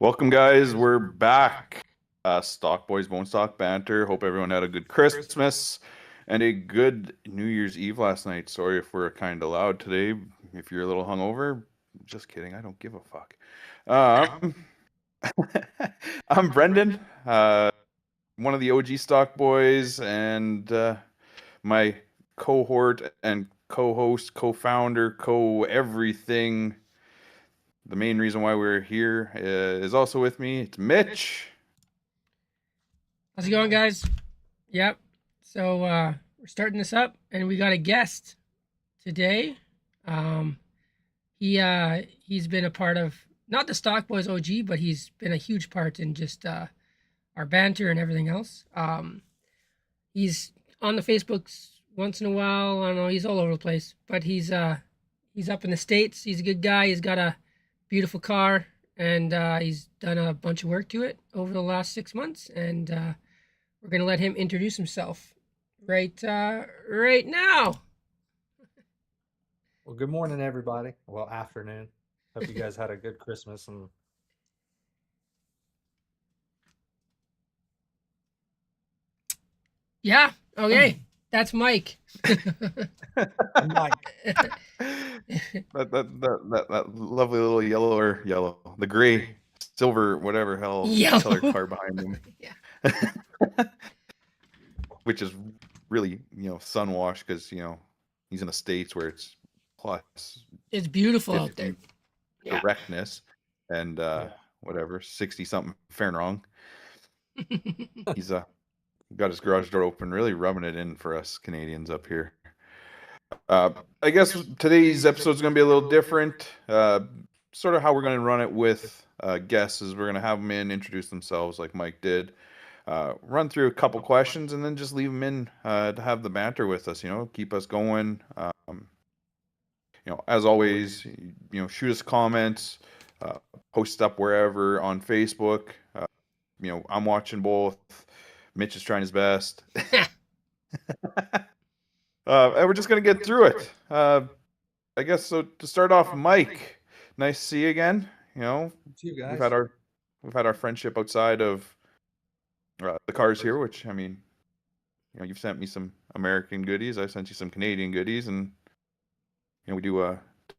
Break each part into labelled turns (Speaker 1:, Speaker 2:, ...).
Speaker 1: Welcome, guys. We're back. Stockboys, Bone Stock Banter. Hope everyone had a good Christmas and a good New Year's Eve last night. Sorry if we're kind of loud today. If you're a little hungover, just kidding. I don't give a fuck. Um, I'm Brendan, one of the OG Stockboys, and my cohort and co-host, co-founder, co-everything. The main reason why we're here is also with me. It's Mitch.
Speaker 2: How's it going, guys? Yep. So we're starting this up, and we got a guest today. Um, he's been a part of not the Stock Boys OG, but he's been a huge part in just our banter and everything else. He's on the Facebooks once in a while. I don't know. He's all over the place, but he's up in the States. He's a good guy. He's got a beautiful car, and he's done a bunch of work to it over the last 6 months, and we're gonna let him introduce himself right now.
Speaker 3: Well, good morning, everybody. Well, afternoon. Hope you guys had a good Christmas. And
Speaker 2: Yeah. Okay. That's Mike.
Speaker 3: Mike,
Speaker 1: That lovely little yellow, the gray, silver, whatever hell
Speaker 2: Yellow.
Speaker 1: color car behind him,
Speaker 2: Yeah.
Speaker 1: which is really sun washed because he's in the States where it's plus
Speaker 2: It's beautiful out
Speaker 1: 50
Speaker 2: there. Yeah.
Speaker 1: directness and whatever 60 something Fahrenheit. He's got his garage door open, really rubbing it in for us Canadians up here. I guess today's episode is going to be a little different. Sort of how we're going to run it with guests is we're going to have them in, introduce themselves like Mike did, run through a couple questions, and then just leave them in to have the banter with us. Keep us going. As always, shoot us comments, post up wherever on Facebook. I'm watching both. Mitch is trying his best. And we're just going to get through it. I guess so. To start off, Mike, nice to see you again.
Speaker 3: you guys.
Speaker 1: We've had our friendship outside of the cars here, which you've sent me some American goodies. I sent you some Canadian goodies, and we do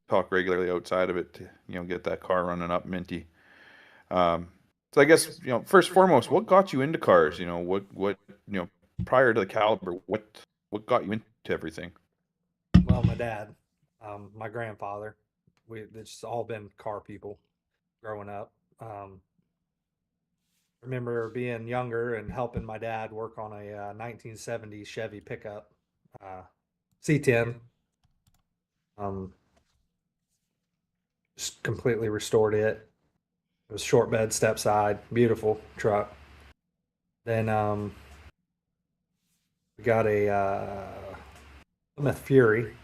Speaker 1: talk regularly outside of it to get that car running up minty. So I guess first and foremost, what got you into cars? What prior to the Caliber, what got you into everything?
Speaker 3: Well, my dad, my grandfather, it's all been car people growing up. Remember being younger and helping my dad work on a 1970 Chevy pickup, C10. Just completely restored it. It was short bed, step side, beautiful truck. Then we got a Plymouth Fury,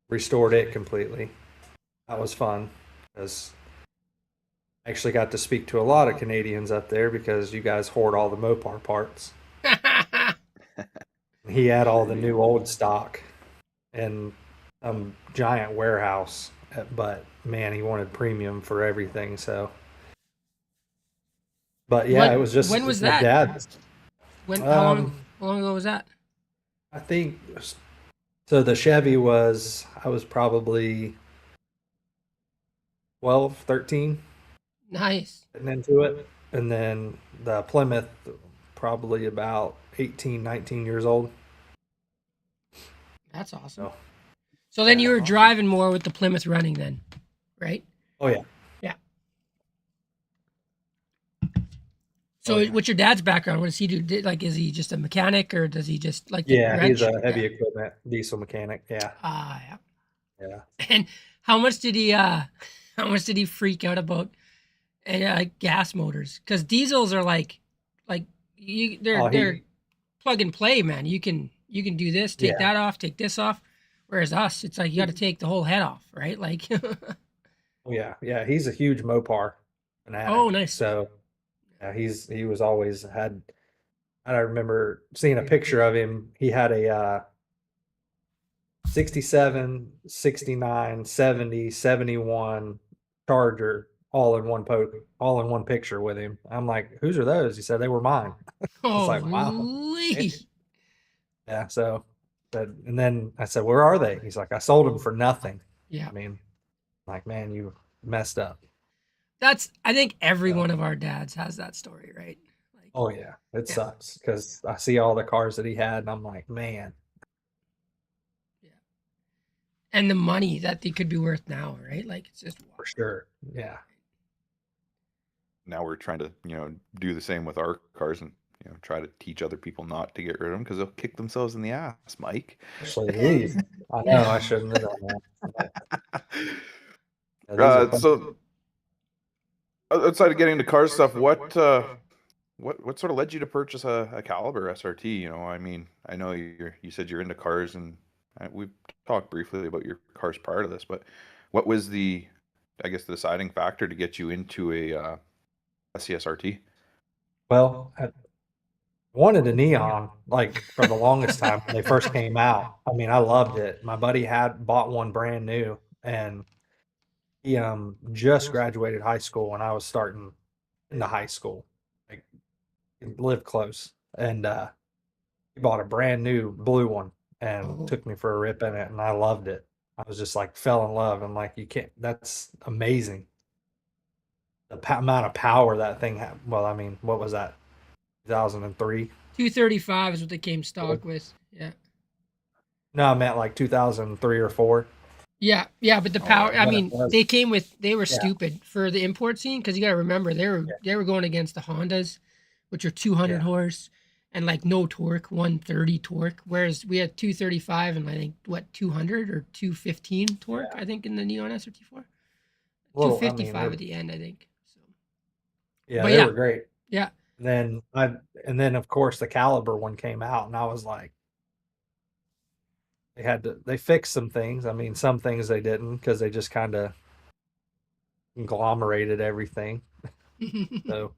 Speaker 3: restored it completely. That was fun because I actually got to speak to a lot of Canadians up there because you guys hoard all the Mopar parts. He had all the new old stock in a giant warehouse, but man, he wanted premium for everything. So, but yeah, it was just
Speaker 2: when was
Speaker 3: my
Speaker 2: that?
Speaker 3: dad.
Speaker 2: How long ago was that?
Speaker 3: I think so. The Chevy I was probably 12, 13
Speaker 2: Nice.
Speaker 3: getting into it. And then the Plymouth, probably about 18, 19 years old.
Speaker 2: That's awesome. So then you were driving more with the Plymouth running then, right?
Speaker 3: Oh, yeah.
Speaker 2: Yeah. So what's your dad's background? What does he do? Is he just a mechanic or does he just like
Speaker 3: Yeah,
Speaker 2: wrench?
Speaker 3: he's a heavy equipment diesel mechanic. Yeah.
Speaker 2: Yeah.
Speaker 3: Yeah.
Speaker 2: And how much did he freak out about gas motors? Because diesels are they're plug and play, man. You can do this, take that off, take this off. Whereas us, it's like you got to take the whole head off, right? Like.
Speaker 3: Yeah. He's a huge Mopar fanatic.
Speaker 2: Oh, nice.
Speaker 3: So yeah, he was always had. I remember seeing a picture of him. He had a 67, 69, 70, 71 Charger all in one picture with him. I'm like, whose are those? He said they were mine. It's like, wow.
Speaker 2: Holy.
Speaker 3: Yeah. So, and then I said, where are they? He's like, I sold them for nothing.
Speaker 2: Yeah.
Speaker 3: I mean, like, man, you messed up.
Speaker 2: I think every
Speaker 3: So,
Speaker 2: one of our dads has that story, right? Like,
Speaker 3: oh yeah, it
Speaker 2: yeah,
Speaker 3: sucks because I see all the cars that he had, and I'm like, man,
Speaker 2: yeah. And the money that they could be worth now, right? Like, it's just
Speaker 3: for
Speaker 2: wild.
Speaker 3: sure. Yeah.
Speaker 1: Now we're trying to, do the same with our cars and, try to teach other people not to get rid of them because they'll kick themselves in the ass, Mike.
Speaker 3: Actually, these, I know I shouldn't have done that. But, yeah, these are fun.
Speaker 1: So outside of getting into car stuff, what sort of led you to purchase a Caliber SRT? I mean, I know you said you're into cars, and we've talked briefly about your cars prior to this, but what was I guess, the deciding factor to get you into a CSRT?
Speaker 3: Well, I wanted a neon like for the longest time when they first came out. I mean, I loved it. My buddy had bought one brand new, and he just graduated high school when I was starting into high school. Like, he lived close, and he bought a brand new blue one and
Speaker 2: Oh,
Speaker 3: took me for a rip in it, and I loved it. I was just like fell in love. I'm like, you can't. That's amazing. The amount of power that thing had. Well, I mean, what was that? 2003.
Speaker 2: 235 is what they came stock with. Yeah.
Speaker 3: No, I meant like 2003 or four.
Speaker 2: Yeah, yeah, but the
Speaker 1: Oh,
Speaker 2: power.
Speaker 1: yeah.
Speaker 2: I
Speaker 3: What it
Speaker 2: mean,
Speaker 3: was.
Speaker 2: they were
Speaker 3: Yeah.
Speaker 2: stupid for the import scene because you got to remember
Speaker 3: Yeah.
Speaker 2: they were going against the Hondas, which are 200
Speaker 3: Yeah.
Speaker 2: horse and like no torque, 130 torque, whereas we had 235 and I think what 200 or 215 torque.
Speaker 3: Yeah.
Speaker 2: I think in the Neon SRT-4,
Speaker 3: Well, I mean,
Speaker 2: 255 at the end, I think. So,
Speaker 3: yeah,
Speaker 2: but
Speaker 3: they
Speaker 2: yeah,
Speaker 3: were great.
Speaker 2: yeah,
Speaker 3: Then and then of course the Caliber one came out, and I was like, they fixed some things. I mean, some things they didn't because they just kind of conglomerated everything. So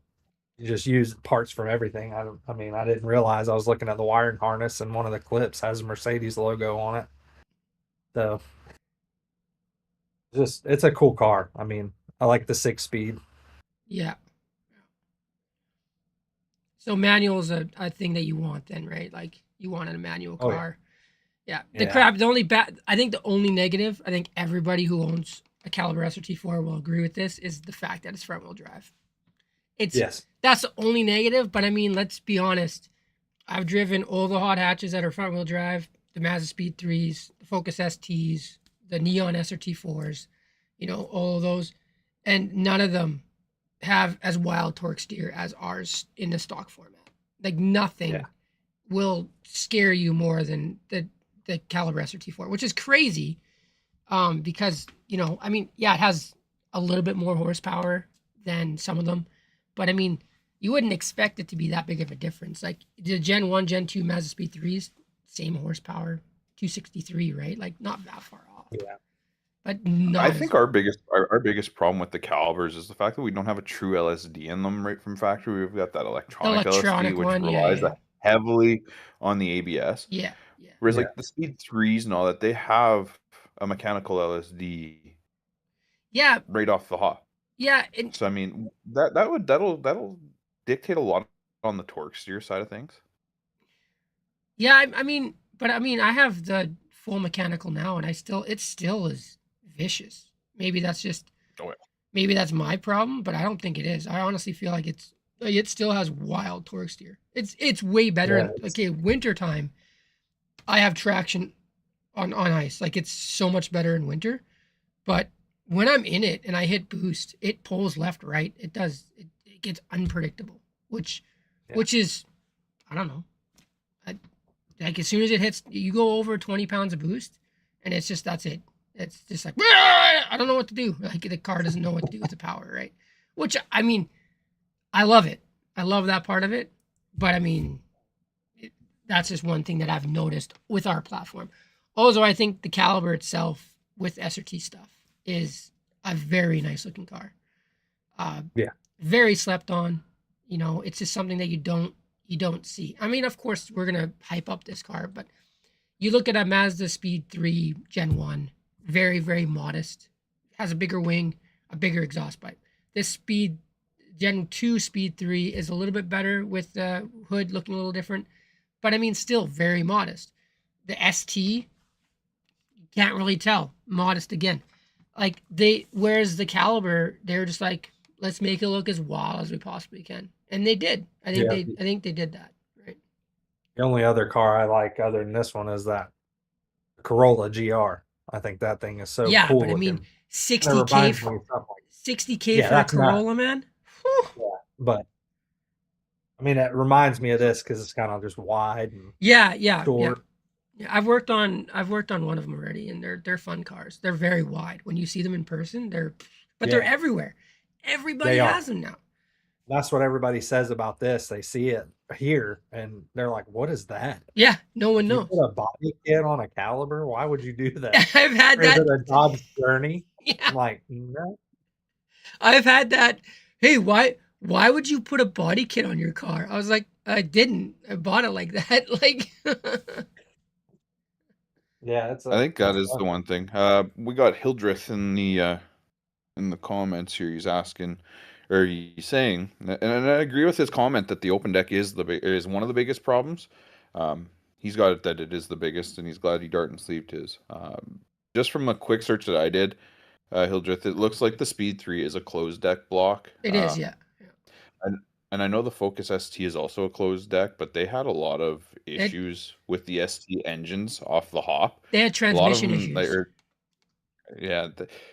Speaker 3: you just use parts from everything. I mean, I didn't realize I was looking at the wiring harness, and one of the clips has a Mercedes logo on it. So it's a cool car. I mean, I like the 6 speed.
Speaker 2: yeah. So manual's a thing that you want then, right? Like you want in a manual
Speaker 3: Oh yeah.
Speaker 2: car. Yeah.
Speaker 3: Yeah.
Speaker 2: I think the only negative, I think everybody who owns a Caliber SRT-4 will agree with this, is the fact that it's front wheel drive.
Speaker 3: Yes.
Speaker 2: That's the only negative, but I mean, let's be honest. I've driven all the hot hatches that are front wheel drive, the Mazda Speed 3s, the Focus STs, the Neon SRT-4s, all of those, and none of them have as wild torque steer as ours in the stock format. Like nothing
Speaker 3: Yeah.
Speaker 2: will scare you more than the Caliber SRT-4, which is crazy. Because I mean, yeah, it has a little bit more horsepower than some of them, but I mean, you wouldn't expect it to be that big of a difference. Like the Gen 1, Gen 2 Mazda Speed 3s, same horsepower, 263, right? Like not that far off.
Speaker 3: Yeah.
Speaker 2: But not
Speaker 1: I
Speaker 2: as
Speaker 1: think our biggest problem with the Calibers is the fact that we don't have a true LSD in them right from factory. We've got that electronic LSD, which
Speaker 2: one, yeah,
Speaker 1: relies
Speaker 2: yeah,
Speaker 1: heavily on the ABS.
Speaker 2: yeah, yeah.
Speaker 1: Whereas
Speaker 3: Yeah.
Speaker 1: like the Speed 3s and all that, they have a mechanical LSD
Speaker 2: Yeah,
Speaker 1: right off the hop.
Speaker 2: yeah, and
Speaker 1: So I mean that'll dictate a lot on the torque steer side of things.
Speaker 2: yeah, I mean, but I mean, I have the full mechanical now, and it still is vicious. Maybe that's just
Speaker 1: Oh, yeah.
Speaker 2: maybe that's my problem, but I don't think it is. I honestly feel like it still has wild torque steer. It's way better.
Speaker 3: Yeah,
Speaker 2: Okay, wintertime, I have traction on ice. Like it's so much better in winter. But when I'm in it and I hit boost, it pulls left, right. It does. It gets unpredictable, which
Speaker 3: Yeah.
Speaker 2: which is, I don't know. Like as soon as it hits, you go over 20 pounds of boost, and that's it. It's just like I don't know what to do. Like the car doesn't know what to do with the power, right? Which I mean, I love it. I love that part of it. But I mean, that's just one thing that I've noticed with our platform. Also, I think the Caliber itself with SRT stuff is a very nice looking car.
Speaker 3: Yeah.
Speaker 2: Very slept on. It's just something that you don't see. I mean, of course, we're gonna hype up this car, but you look at a Mazda Speed 3 Gen 1, very, very modest. Has a bigger wing, a bigger exhaust pipe. This Gen 2 Speed 3 is a little bit better with the hood looking a little different, but I mean, still very modest. The ST, can't really tell. Modest again. Like whereas the Caliber, they're just like, let's make it look as wild as we possibly can, and they did. I think they did that right.
Speaker 3: The only other car I like other than this one is that Corolla GR. I think that thing is so
Speaker 2: Yeah,
Speaker 3: cool
Speaker 2: but I mean,
Speaker 3: looking. It
Speaker 2: 60K
Speaker 3: reminds me of something like
Speaker 2: 60K
Speaker 3: yeah,
Speaker 2: for a
Speaker 3: that's not
Speaker 2: Corolla, man. Whew.
Speaker 3: yeah, but I mean it reminds me of this because it's kind of just wide and
Speaker 2: Yeah.
Speaker 3: short.
Speaker 2: Yeah, I've worked on one of them already, and they're fun cars. They're very wide. When you see them in person, they're
Speaker 3: Yeah,
Speaker 2: everywhere. Everybody
Speaker 3: they
Speaker 2: has
Speaker 3: are.
Speaker 2: them now.
Speaker 3: That's what everybody says about this. They see it here and they're like, "What is that?
Speaker 2: Yeah, no one
Speaker 3: You
Speaker 2: knows.
Speaker 3: put a body kit on a Caliber? Why would you do that?
Speaker 2: I've had
Speaker 3: Or is
Speaker 2: that.
Speaker 3: it a Dodge Journey?"
Speaker 2: Yeah,
Speaker 3: I'm like, "No."
Speaker 2: I've had that. Hey, why would you put a body kit on your car? I was like, I didn't. I bought it like that. Like,
Speaker 3: Yeah,
Speaker 1: I think that
Speaker 3: it's
Speaker 1: is the
Speaker 3: fun.
Speaker 1: one thing. We got Hildreth in the comments here. He's asking, or he's saying, and I agree with his comment that the open deck is one of the biggest problems. He's got it that it is the biggest, and he's glad he dart and sleeved his. Just from a quick search that I did, Hildreth, it looks like the Speed 3 is a closed deck block.
Speaker 2: it is, yeah.
Speaker 1: And, and I know the Focus ST is also a closed deck, but they had a lot of
Speaker 2: It,
Speaker 1: issues with the ST engines off the hop.
Speaker 2: they had
Speaker 1: A lot of
Speaker 2: transmission
Speaker 1: them,
Speaker 2: issues
Speaker 1: yeah,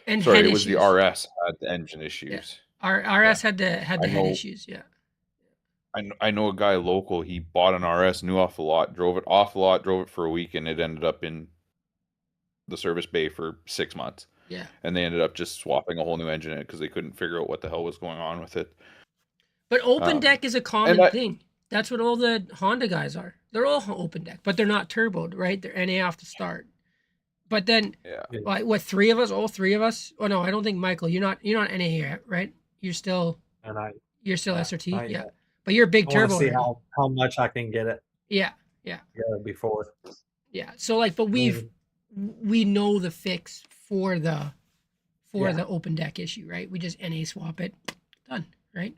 Speaker 2: and
Speaker 1: sorry,
Speaker 2: head
Speaker 1: it was the
Speaker 2: issues.
Speaker 1: RS had the engine
Speaker 2: Yeah,
Speaker 1: issues.
Speaker 2: our
Speaker 1: Yeah,
Speaker 2: RS had the
Speaker 1: I
Speaker 2: head
Speaker 1: know.
Speaker 2: issues. Yeah,
Speaker 1: I know a guy local. He bought an RS, new off the lot, drove it off the lot, drove it for a week, and it ended up in the service bay for 6 months.
Speaker 2: yeah.
Speaker 1: And they ended up just swapping a whole new engine in it because they couldn't figure out what the hell was going on with it.
Speaker 2: But open
Speaker 1: Um,
Speaker 2: deck is a
Speaker 1: and
Speaker 2: common thing. That's what all the Honda guys are. They're all open deck, but they're not turboed, right? They're NA off the start. But then,
Speaker 1: yeah,
Speaker 3: Yeah.
Speaker 2: like, what, three of us? All three of us? Oh no, I don't think Michael. You're not NA yet, right? You're still
Speaker 3: And I
Speaker 2: you're still
Speaker 3: yeah,
Speaker 2: SRT.
Speaker 3: not
Speaker 2: Yeah,
Speaker 3: yet.
Speaker 2: but you're big
Speaker 3: I want to
Speaker 2: turbo
Speaker 3: see
Speaker 2: already.
Speaker 3: how much I can get it
Speaker 2: Yeah, yeah,
Speaker 3: before.
Speaker 2: yeah. So like, but
Speaker 3: I mean,
Speaker 2: we know the fix for the
Speaker 3: yeah,
Speaker 2: open deck issue, right? We just NA swap it, done, right?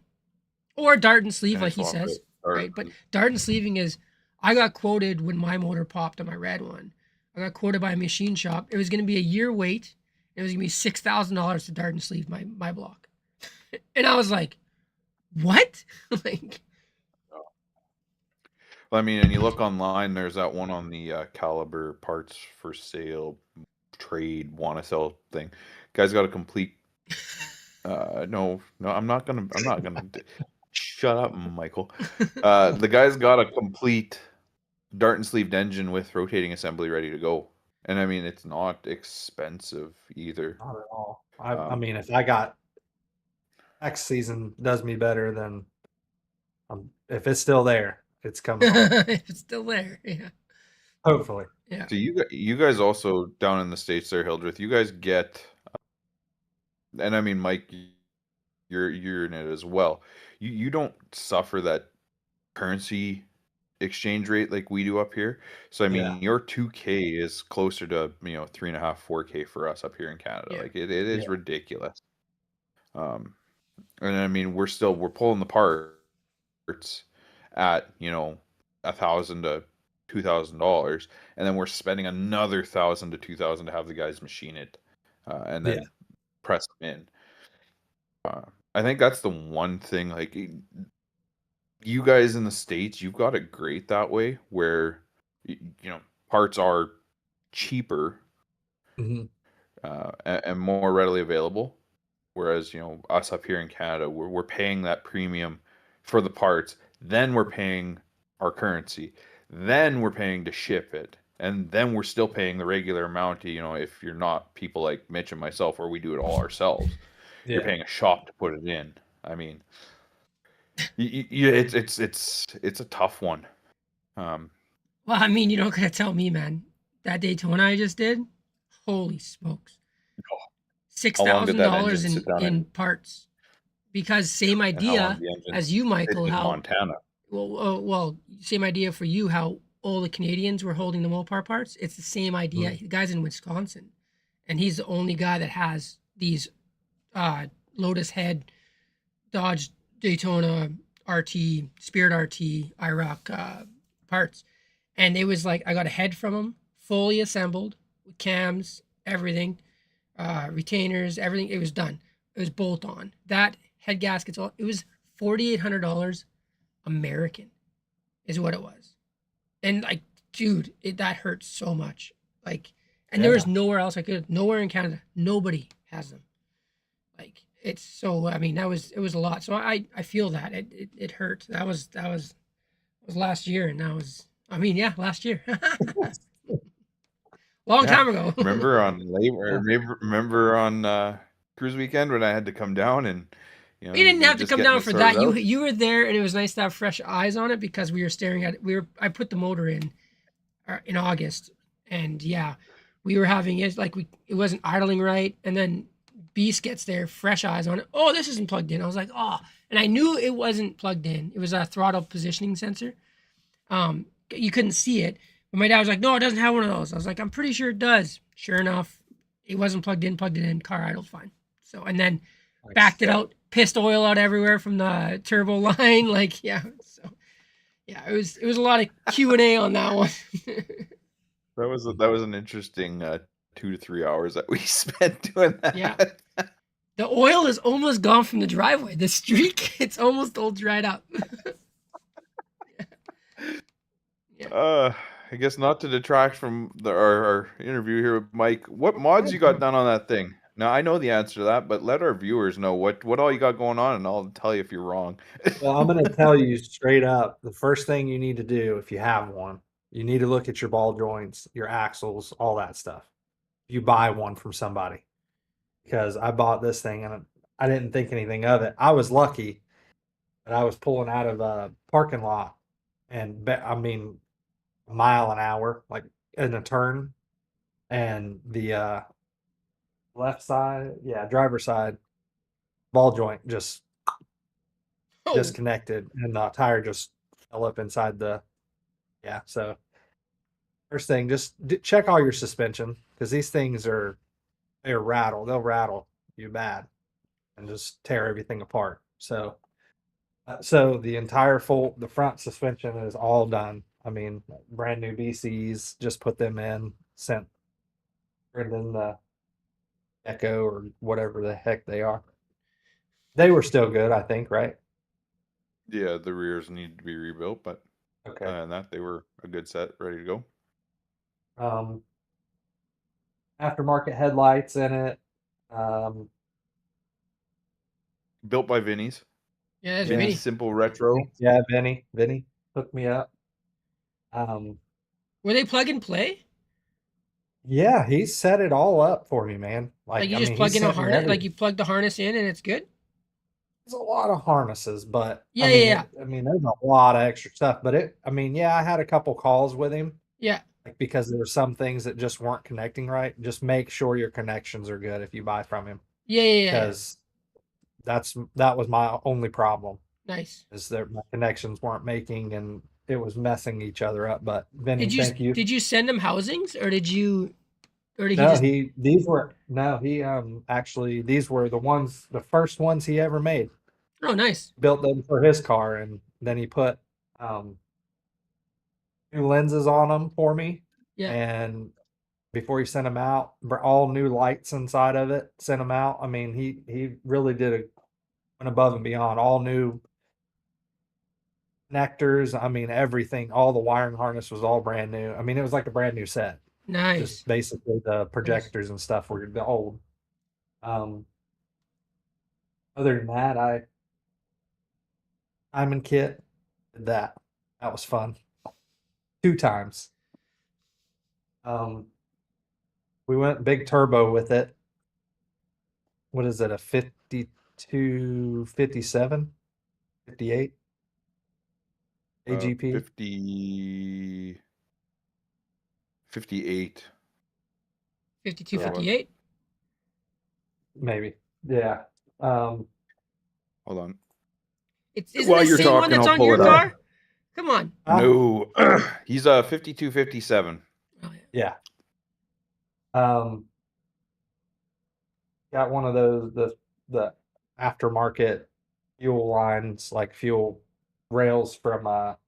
Speaker 2: Or dart and sleeve,
Speaker 1: and I
Speaker 2: like he
Speaker 1: swapped
Speaker 2: says,
Speaker 1: it. Or,
Speaker 2: right? But dart and sleeving is, I got quoted when my motor popped on my red one. I got quoted by a machine shop. It was going to be a year wait. It was going to be $6,000 to dart and sleeve my block, and I was like, what? Like,
Speaker 1: I mean, and you look online, there's that one on the Caliber parts for sale trade want to sell thing. Guy's got a complete. No, I'm not gonna. Shut up, Michael. The guy's got a complete dart and sleeved engine with rotating assembly ready to go. And I mean, it's not expensive either.
Speaker 3: not at all. I
Speaker 1: Um,
Speaker 3: mean, if I got next season does me better than if it's still there, it's coming home.
Speaker 2: it's still there. Yeah,
Speaker 3: Hopefully.
Speaker 2: yeah.
Speaker 1: so you guys also down in the States there, Hildreth, you guys get, and I mean, Mike, you're in it as well. You don't suffer that currency exchange rate like we do up here. So I
Speaker 3: Yeah.
Speaker 1: mean, your 2K is closer to 3.5, 4K for us up here in Canada.
Speaker 2: Yeah.
Speaker 1: Like it
Speaker 3: Yeah.
Speaker 1: is ridiculous. Um, and I mean, we're pulling the parts at $1,000 to $2,000, and then we're spending another $1,000 to $2,000 to have the guys machine it, and
Speaker 3: Yeah.
Speaker 1: then press them in. I think that's the one thing. Like you guys in the States, you've got it great that way, where parts are cheaper
Speaker 3: hmm
Speaker 1: and more readily available. Whereas, us up here in Canada, we're paying that premium for the parts, then we're paying our currency, then we're paying to ship it, and then we're still paying the regular amount to, if you're not people like Mitch and myself where we do it all ourselves, you're
Speaker 3: Yeah.
Speaker 1: paying a shop to put it in. I mean, it's a tough one. Um,
Speaker 2: Well, I mean, you don't gotta tell me, man. That Daytona I just did, holy smokes, six
Speaker 1: how long did
Speaker 2: thousand
Speaker 1: that
Speaker 2: dollars
Speaker 1: engine sit down
Speaker 2: in
Speaker 1: in,
Speaker 2: parts. Because same
Speaker 1: and how long
Speaker 2: idea
Speaker 1: did the engine
Speaker 2: as you,
Speaker 1: sit
Speaker 2: Michael.
Speaker 1: in
Speaker 2: How
Speaker 1: Montana?
Speaker 2: well, same idea for you. How all the Canadians were holding the Mopar parts. It's the same idea.
Speaker 3: Mm.
Speaker 2: The guy's in Wisconsin, and he's the only guy that has these Lotus head Dodge Daytona RT, Spirit RT, IROC parts. And it was like I got a head from them, fully assembled, with cams, everything, retainers, everything. It was done. It was bolt on. That head gaskets, all it was $4,800 American, is what it was. And like, dude, that hurt so much. Like, and there was
Speaker 3: Yeah.
Speaker 2: nowhere else I could. Nowhere in Canada, nobody has them. Like, it's so. I mean, it was a lot. So I feel that it hurt. That was last year, and that was. I mean, yeah, last year. Long
Speaker 1: Yeah.
Speaker 2: time ago.
Speaker 1: Remember on labor?
Speaker 3: Yeah.
Speaker 1: Remember on cruise weekend when I had to come down and
Speaker 2: You
Speaker 1: we
Speaker 2: didn't
Speaker 1: were
Speaker 2: have to
Speaker 1: just
Speaker 2: come
Speaker 1: getting
Speaker 2: down
Speaker 1: it
Speaker 2: for
Speaker 1: sorted
Speaker 2: that. You
Speaker 1: out.
Speaker 2: you were there, and it was nice to have fresh eyes on it because we were staring at it. I put the motor in August, and yeah, we were having it like it wasn't idling right, and then Beast gets there, fresh eyes on it. Oh, this isn't plugged in. I was like, oh, and I knew it wasn't plugged in. It was a throttle positioning sensor. You couldn't see it, but my dad was like, no, it doesn't have one of those. I was like, I'm pretty sure it does. Sure enough, it wasn't plugged in. Plugged it in. Car idled fine. So and then backed it
Speaker 1: Yeah.
Speaker 2: out, pissed oil out everywhere from the turbo line. Like, yeah. So yeah, it was a lot of Q&A on that one.
Speaker 1: That was an interesting 2 to 3 hours that we spent doing that.
Speaker 2: Yeah. The oil is almost gone from the driveway. The streak, it's almost all dried up. Yeah.
Speaker 1: I guess not to detract from our interview here with Mike. What mods you got done on that thing? Now I know the answer to that, but let our viewers know what all you got going on, and I'll tell you if you're wrong.
Speaker 3: Well, I'm going to tell you straight up, the first thing you need to do if you have one, you need to look at your ball joints, your axles, all that stuff. You buy one from somebody. Because I bought this thing and I didn't think anything of it. I was lucky that I was pulling out of a parking lot and I mean a mile an hour, like in a turn, and the left side, yeah, driver's side ball joint just
Speaker 2: Oh,
Speaker 3: disconnected and the tire just fell up inside the yeah. So first thing, just check all your suspension because these things they'll rattle you bad and just tear everything apart. So the entire the front suspension is all done. I mean, brand new BCs, just put them in, put in the Echo or whatever the heck they are. They were still good, I think, right?
Speaker 1: Yeah, the rears need to be rebuilt, but
Speaker 3: Okay.
Speaker 1: other than that, they were a good set, ready to go.
Speaker 3: Aftermarket headlights in it.
Speaker 1: Built by Vinny's.
Speaker 2: yeah, that's
Speaker 3: Yeah.
Speaker 2: Vinny.
Speaker 1: Simple Retro.
Speaker 3: Yeah, Vinny hooked me up.
Speaker 2: Were they plug and play?
Speaker 3: Yeah, he set it all up for me, man.
Speaker 2: Like you
Speaker 3: I
Speaker 2: just
Speaker 3: mean, he
Speaker 2: plug in a
Speaker 3: sent me
Speaker 2: harness, like you plug the harness in and it's good?
Speaker 3: There's a lot of harnesses, but
Speaker 2: Yeah,
Speaker 3: I mean,
Speaker 2: yeah.
Speaker 3: there's a lot of extra stuff. But yeah, I had a couple calls with him,
Speaker 2: Yeah.
Speaker 3: like because there were some things that just weren't connecting right. Just make sure your connections are good if you buy from him,
Speaker 2: Yeah.
Speaker 3: because that was my only problem
Speaker 2: Nice.
Speaker 3: is that my connections weren't making and it was messing each other up. But Vinny, thank you.
Speaker 2: Did you send him housings or did he
Speaker 3: No,
Speaker 2: just
Speaker 3: he actually these were the first ones he ever made.
Speaker 2: Oh, nice.
Speaker 3: Built them for his car, and then he put new lenses on them for me.
Speaker 2: Yeah.
Speaker 3: And before he sent them out, all new lights inside of it, sent them out. I mean, he really went above and beyond. All new connectors. I mean, everything. All the wiring harness was all brand new. I mean, it was like a brand new set.
Speaker 2: Nice.
Speaker 3: Just basically the projectors and stuff were the old. Other than that, Diamond Kit did that. That was fun. 2 times. We went big turbo with it. What is it? A 52, 57, 58 AGP?
Speaker 1: 58.
Speaker 2: 52,
Speaker 1: So,
Speaker 2: 58?
Speaker 3: Maybe. Yeah.
Speaker 1: Hold on.
Speaker 2: Isn't
Speaker 1: While
Speaker 2: the
Speaker 1: you're
Speaker 2: same one
Speaker 1: talking,
Speaker 2: that's
Speaker 1: I'll
Speaker 2: on
Speaker 1: pull
Speaker 2: your
Speaker 1: it up.
Speaker 2: car? Come on.
Speaker 1: No, he's a 52, 57.
Speaker 2: Oh, yeah.
Speaker 3: Yeah. Got one of those the aftermarket fuel lines, like fuel rails from what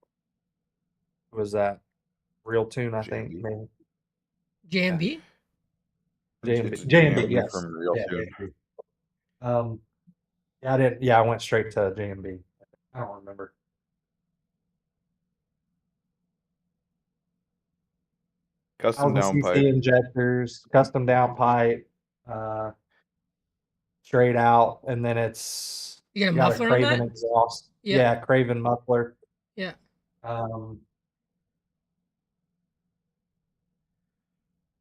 Speaker 3: was that Real Tune, I think,
Speaker 1: JMB.
Speaker 3: maybe. Yeah.
Speaker 2: JMB.
Speaker 1: It's
Speaker 3: JMB.
Speaker 1: a
Speaker 3: JMB,
Speaker 1: JMB
Speaker 3: yes.
Speaker 1: from Real
Speaker 3: Yeah,
Speaker 1: Tune.
Speaker 3: JMB. Yeah, I didn't. Yeah, I went straight to JMB. I don't remember.
Speaker 1: Custom
Speaker 3: 1000
Speaker 1: down
Speaker 3: cc
Speaker 1: pipe.
Speaker 3: injectors, custom down pipe, uh, straight out, and then it's
Speaker 2: You got a
Speaker 3: got a
Speaker 2: muffler on
Speaker 3: Craven
Speaker 2: that?
Speaker 3: exhaust.
Speaker 2: Yeah.
Speaker 3: Yeah, Craven muffler.
Speaker 2: Yeah.
Speaker 3: Um,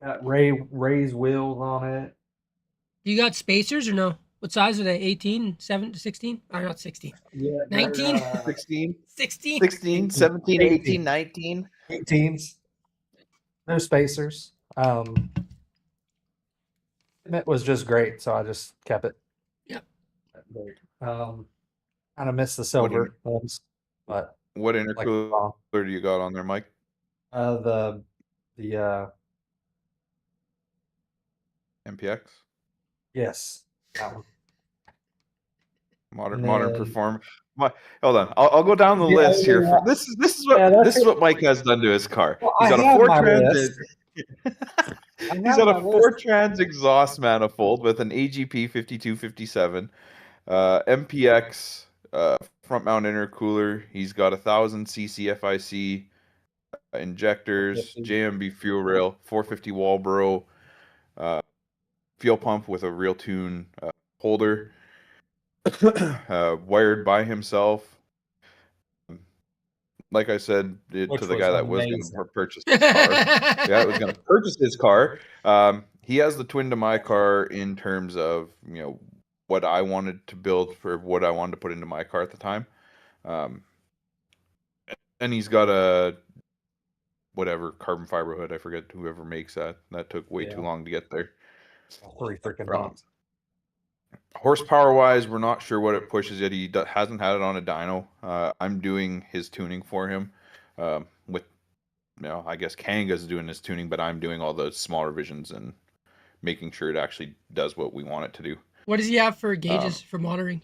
Speaker 3: got Ray's wheels on it.
Speaker 2: You got spacers or no? What size are they? 18, 7 to 16? Or not 16.
Speaker 3: Yeah, they're
Speaker 2: 19?
Speaker 1: 16,
Speaker 2: 16?
Speaker 1: 16, 17, 18, 19.
Speaker 3: 18s. No spacers. It was just great, so I just kept it.
Speaker 2: Yep.
Speaker 3: Um, kind of missed the
Speaker 1: What in,
Speaker 3: silver ones, but
Speaker 1: what
Speaker 3: like
Speaker 1: intercooler do you got on there, Mike?
Speaker 3: the
Speaker 1: MPX?
Speaker 3: yes, that one. And
Speaker 1: Modern
Speaker 3: then
Speaker 1: perform. Hold on, I'll go down the list here. For this
Speaker 3: that's
Speaker 1: is
Speaker 3: it.
Speaker 1: what Mike has done to his car.
Speaker 3: Well,
Speaker 1: He's
Speaker 3: I
Speaker 1: got a
Speaker 3: have
Speaker 1: four
Speaker 3: my
Speaker 1: trans.
Speaker 3: list. I
Speaker 1: He's
Speaker 3: have
Speaker 1: got
Speaker 3: my
Speaker 1: a four
Speaker 3: list.
Speaker 1: trans exhaust manifold with an AGP 5257, MPX front mount intercooler. He's got 1000 cc FIC injectors, JMB fuel rail, 450 Walbro, fuel pump with a Real Tune holder, wired by himself. Like I said
Speaker 3: Which
Speaker 1: to the
Speaker 3: was
Speaker 1: guy that was going
Speaker 3: amazing.
Speaker 1: to purchase his car, yeah, was going to purchase his car. He has the twin to my car in terms of what I wanted to build for what I wanted to put into my car at the time, and he's got a whatever carbon fiber hood. I forget whoever makes that. That took way too long to get there.
Speaker 3: 3 freaking months.
Speaker 1: Horsepower wise, we're not sure what it pushes yet. He hasn't had it on a dyno. I'm doing his tuning for him. With I guess Kanga's doing his tuning, but I'm doing all the small revisions and making sure it actually does what we want it to do.
Speaker 2: What does he have for gauges for monitoring?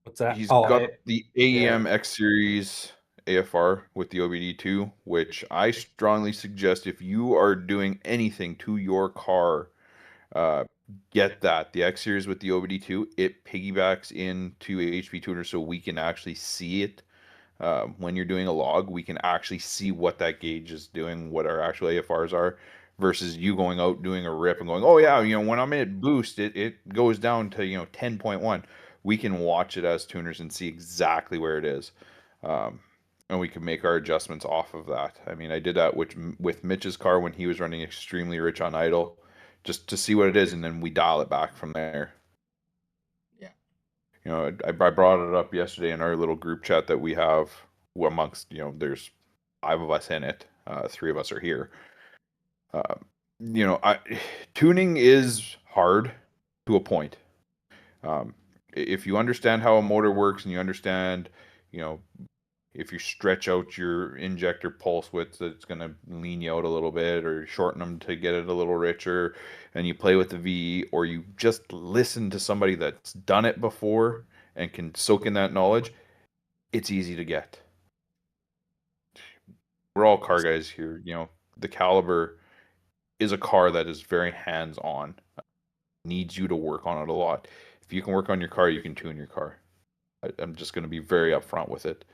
Speaker 3: What's that?
Speaker 1: He's
Speaker 3: Oh,
Speaker 1: got the AEM X Series AFR with the OBD2, which I strongly suggest if you are doing anything to your car, get that. The X Series with the OBD2, it piggybacks into HP Tuner so we can actually see it. When you're doing a log, we can actually see what that gauge is doing, what our actual AFRs are, versus you going out doing a rip and going, oh yeah, when I'm at boost, it goes down to 10.1. We can watch it as tuners and see exactly where it is, and we can make our adjustments off of that. I mean, I did that with Mitch's car when he was running extremely rich on idle, just to see what it is, and then we dial it back from there. I brought it up yesterday in our little group chat that we have amongst, there's 5 of us in it. 3 of us are here. Tuning is hard to a point. If you understand how a motor works and you understand, if you stretch out your injector pulse width, it's going to lean you out a little bit, or shorten them to get it a little richer, and you play with the VE, or you just listen to somebody that's done it before and can soak in that knowledge, it's easy to get. We're all car guys here. The Caliber is a car that is very hands-on. Needs you to work on it a lot. If you can work on your car, you can tune your car. I'm just going to be very upfront with it.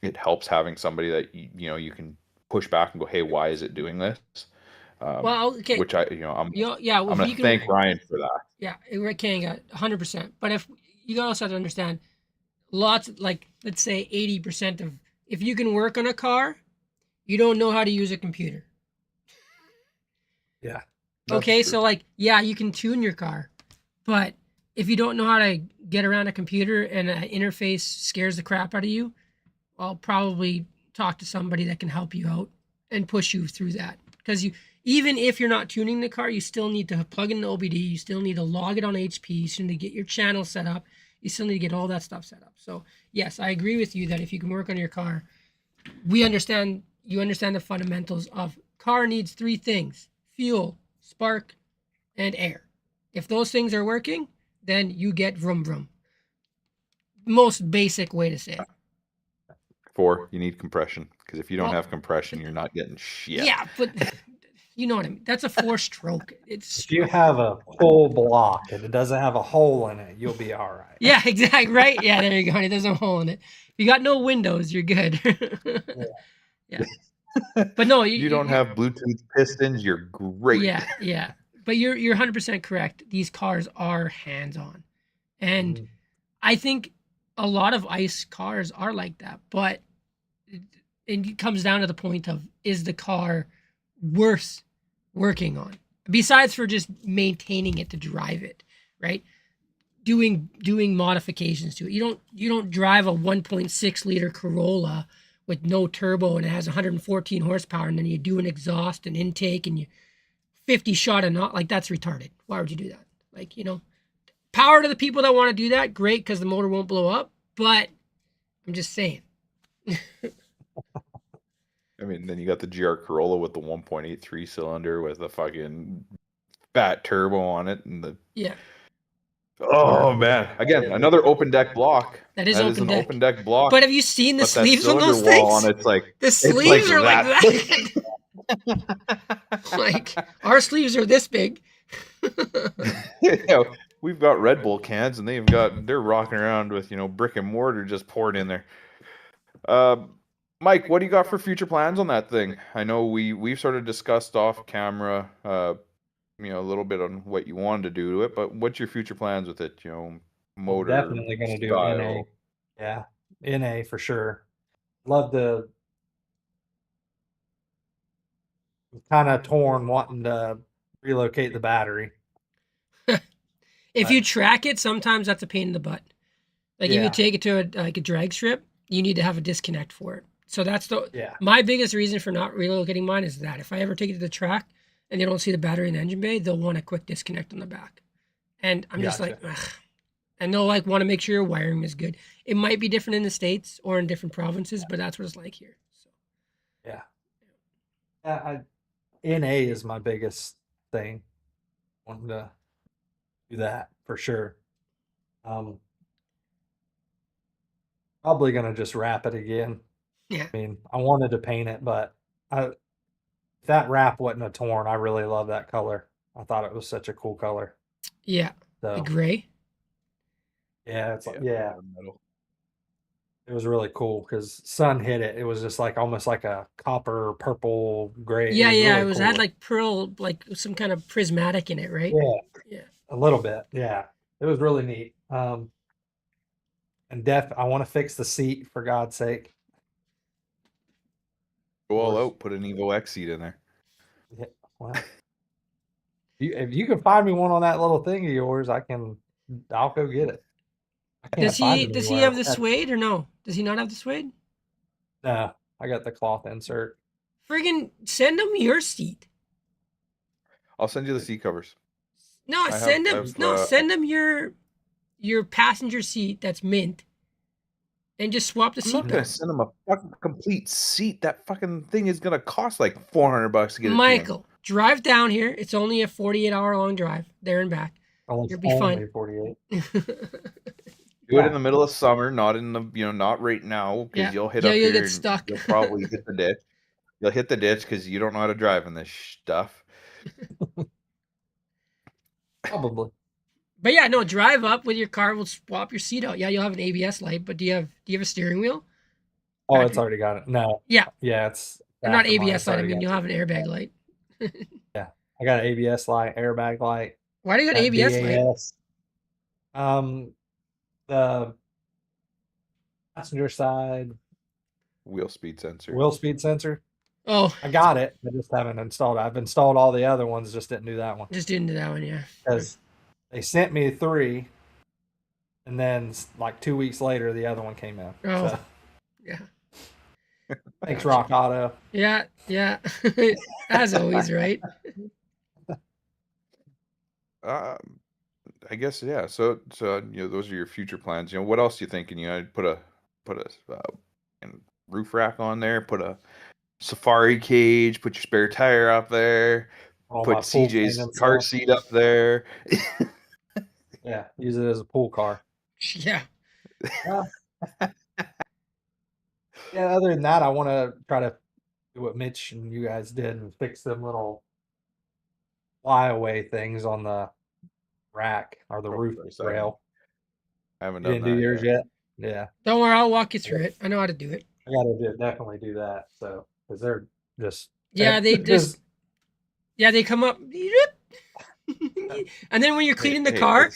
Speaker 1: It helps having somebody that you can push back and go, hey, why is it doing this?
Speaker 2: Well, okay.
Speaker 1: Which I'm going to thank Ryan for that.
Speaker 2: Yeah, Rick Kanga, 100%. But if you also have to understand, lots, like let's say 80% of, if you can work on a car, you don't know how to use a computer.
Speaker 3: Yeah.
Speaker 2: Okay, so you can tune your car, but if you don't know how to get around a computer and an interface scares the crap out of you, I'll probably talk to somebody that can help you out and push you through that. Because even if you're not tuning the car, you still need to plug in the OBD, you still need to log it on HP, you still need to get your channel set up, you still need to get all that stuff set up. So yes, I agree with you that if you can work on your car, you understand the fundamentals of car needs 3 things: fuel, spark, and air. If those things are working, then you get vroom vroom. Most basic way to say it.
Speaker 1: 4, you need compression, because if you don't
Speaker 2: Well,
Speaker 1: have compression, you're not getting shit.
Speaker 2: Yeah, but you know what I mean. That's a 4-stroke. It's
Speaker 3: If you have a full block and it doesn't have a hole in it, you'll be all right.
Speaker 2: yeah, exactly right. Yeah, there you go. It doesn't hole in it. If you got no windows, you're good. Yeah. But no,
Speaker 1: you don't have Bluetooth pistons, you're great.
Speaker 2: Yeah. But you're 100% correct. These cars are hands-on. And I think a lot of ICE cars are like that, but it comes down to the point of, is the car worth working on? Besides for just maintaining it to drive it, right? Doing modifications to it. You don't drive a 1.6 liter Corolla with no turbo and it has 114 horsepower, and then you do an exhaust and intake and you 50 shot a knot. Like, that's retarded. Why would you do that? Like, power to the people that want to do that. Great, because the motor won't blow up. But I'm just saying.
Speaker 1: I mean, then you got the GR Corolla with the 1.83 cylinder with a fucking fat turbo on it, and the
Speaker 2: Yeah.
Speaker 1: Oh man! Again, another open deck block.
Speaker 2: That is
Speaker 1: an
Speaker 2: open deck.
Speaker 1: open deck block.
Speaker 2: But have you seen the
Speaker 1: but that
Speaker 2: sleeves on those
Speaker 1: cylinder wall
Speaker 2: things?
Speaker 1: on it's like
Speaker 2: The sleeves are like
Speaker 1: that.
Speaker 2: Like, our sleeves are this big.
Speaker 1: We've got Red Bull cans, and they're rocking around with brick and mortar just poured in there. Mike, what do you got for future plans on that thing? I know we've sort of discussed off camera, a little bit on what you wanted to do to it, but what's your future plans with it? Motor,
Speaker 3: definitely going to do NA. Yeah, NA for sure. Love to. Kind of torn wanting to relocate the battery.
Speaker 2: If you track it, sometimes that's a pain in the butt. Like, if you take it to a drag strip, you need to have a disconnect for it. So that's my biggest reason for not relocating mine is that if I ever take it to the track and they don't see the battery in the engine bay, they'll want a quick disconnect on the back. And I'm just like, ugh. And they'll want to make sure your wiring is good. It might be different in the States or in different provinces, but that's what it's like here. So.
Speaker 3: Yeah. NA is my biggest thing. Wanting to do that for sure. Probably gonna just wrap it again.
Speaker 2: Yeah.
Speaker 3: I mean, I wanted to paint it, but if that wrap wasn't a torn, I really love that color. I thought it was such a cool color.
Speaker 2: Yeah.
Speaker 3: So,
Speaker 2: the gray.
Speaker 3: Yeah, it's like it was really cool because sun hit it. It was just like almost like a copper, purple, gray.
Speaker 2: Yeah,
Speaker 3: it
Speaker 2: was had like pearl, like some kind of prismatic in it, right?
Speaker 3: Yeah, a little bit. Yeah, it was really neat. And I want to fix the seat for God's sake.
Speaker 1: Go all out, put an Evo X seat in there.
Speaker 3: Yeah, well, if you can find me one on that little thing of yours, I'll go get it.
Speaker 2: Does he have the suede or no? Does he not have the suede?
Speaker 3: No, I got the cloth insert.
Speaker 2: Friggin' send him your seat.
Speaker 1: I'll send you the seat covers.
Speaker 2: No, send him your passenger seat that's mint. And just swap the seat.
Speaker 1: I'm not gonna send him a fucking complete seat. That fucking thing is gonna cost like $400 to get it.
Speaker 2: Michael, drive down here. It's only a 48-hour long drive there and back. You'll be fine.
Speaker 3: 48.
Speaker 1: Do it in the middle of summer, not in the not right now, because you'll hit up here.
Speaker 2: You'll get stuck.
Speaker 1: You'll probably hit the ditch. You'll hit the ditch because you don't know how to drive in this stuff.
Speaker 3: Probably.
Speaker 2: But yeah, no, drive up with your car. We'll swap your seat out. Yeah, you'll have an ABS light, but do you have a steering wheel?
Speaker 3: Oh, it's already got it. No.
Speaker 2: Yeah.
Speaker 3: Yeah, it's
Speaker 2: not ABS light. I mean, you'll have an airbag light.
Speaker 3: Yeah, I got an ABS light, airbag light.
Speaker 2: Why do you got an ABS
Speaker 3: light? The passenger side
Speaker 1: wheel speed sensor.
Speaker 2: Oh,
Speaker 3: I got it. I just haven't installed it. I've installed all the other ones, just didn't do that one.
Speaker 2: Yeah.
Speaker 3: Because they sent me 3, and then like 2 weeks later, the other one came out.
Speaker 2: Oh, so. Yeah.
Speaker 3: Thanks, Rock Auto.
Speaker 2: Yeah. As always, right?
Speaker 1: I guess So those are your future plans. What else do you think? I'd put a roof rack on there. Put a safari cage. Put your spare tire up there. Put CJ's car seat up there.
Speaker 3: Yeah, use it as a pool car.
Speaker 2: Yeah.
Speaker 3: Yeah. Yeah, other than that, I want to try to do what Mitch and you guys did and fix them little flyaway things on the rack or the
Speaker 1: Of
Speaker 3: roof
Speaker 1: course,
Speaker 3: rail.
Speaker 1: I haven't
Speaker 3: You
Speaker 1: done
Speaker 3: didn't do
Speaker 1: that
Speaker 3: yours
Speaker 1: yet.
Speaker 3: yet? Yeah,
Speaker 2: Don't worry, I'll walk you through it. I know how to do it.
Speaker 3: I gotta definitely do that. So, because they're just
Speaker 2: Yeah, they
Speaker 3: just
Speaker 2: they come up, and then when you're
Speaker 1: Hey,
Speaker 2: cleaning the
Speaker 1: hey,
Speaker 2: car,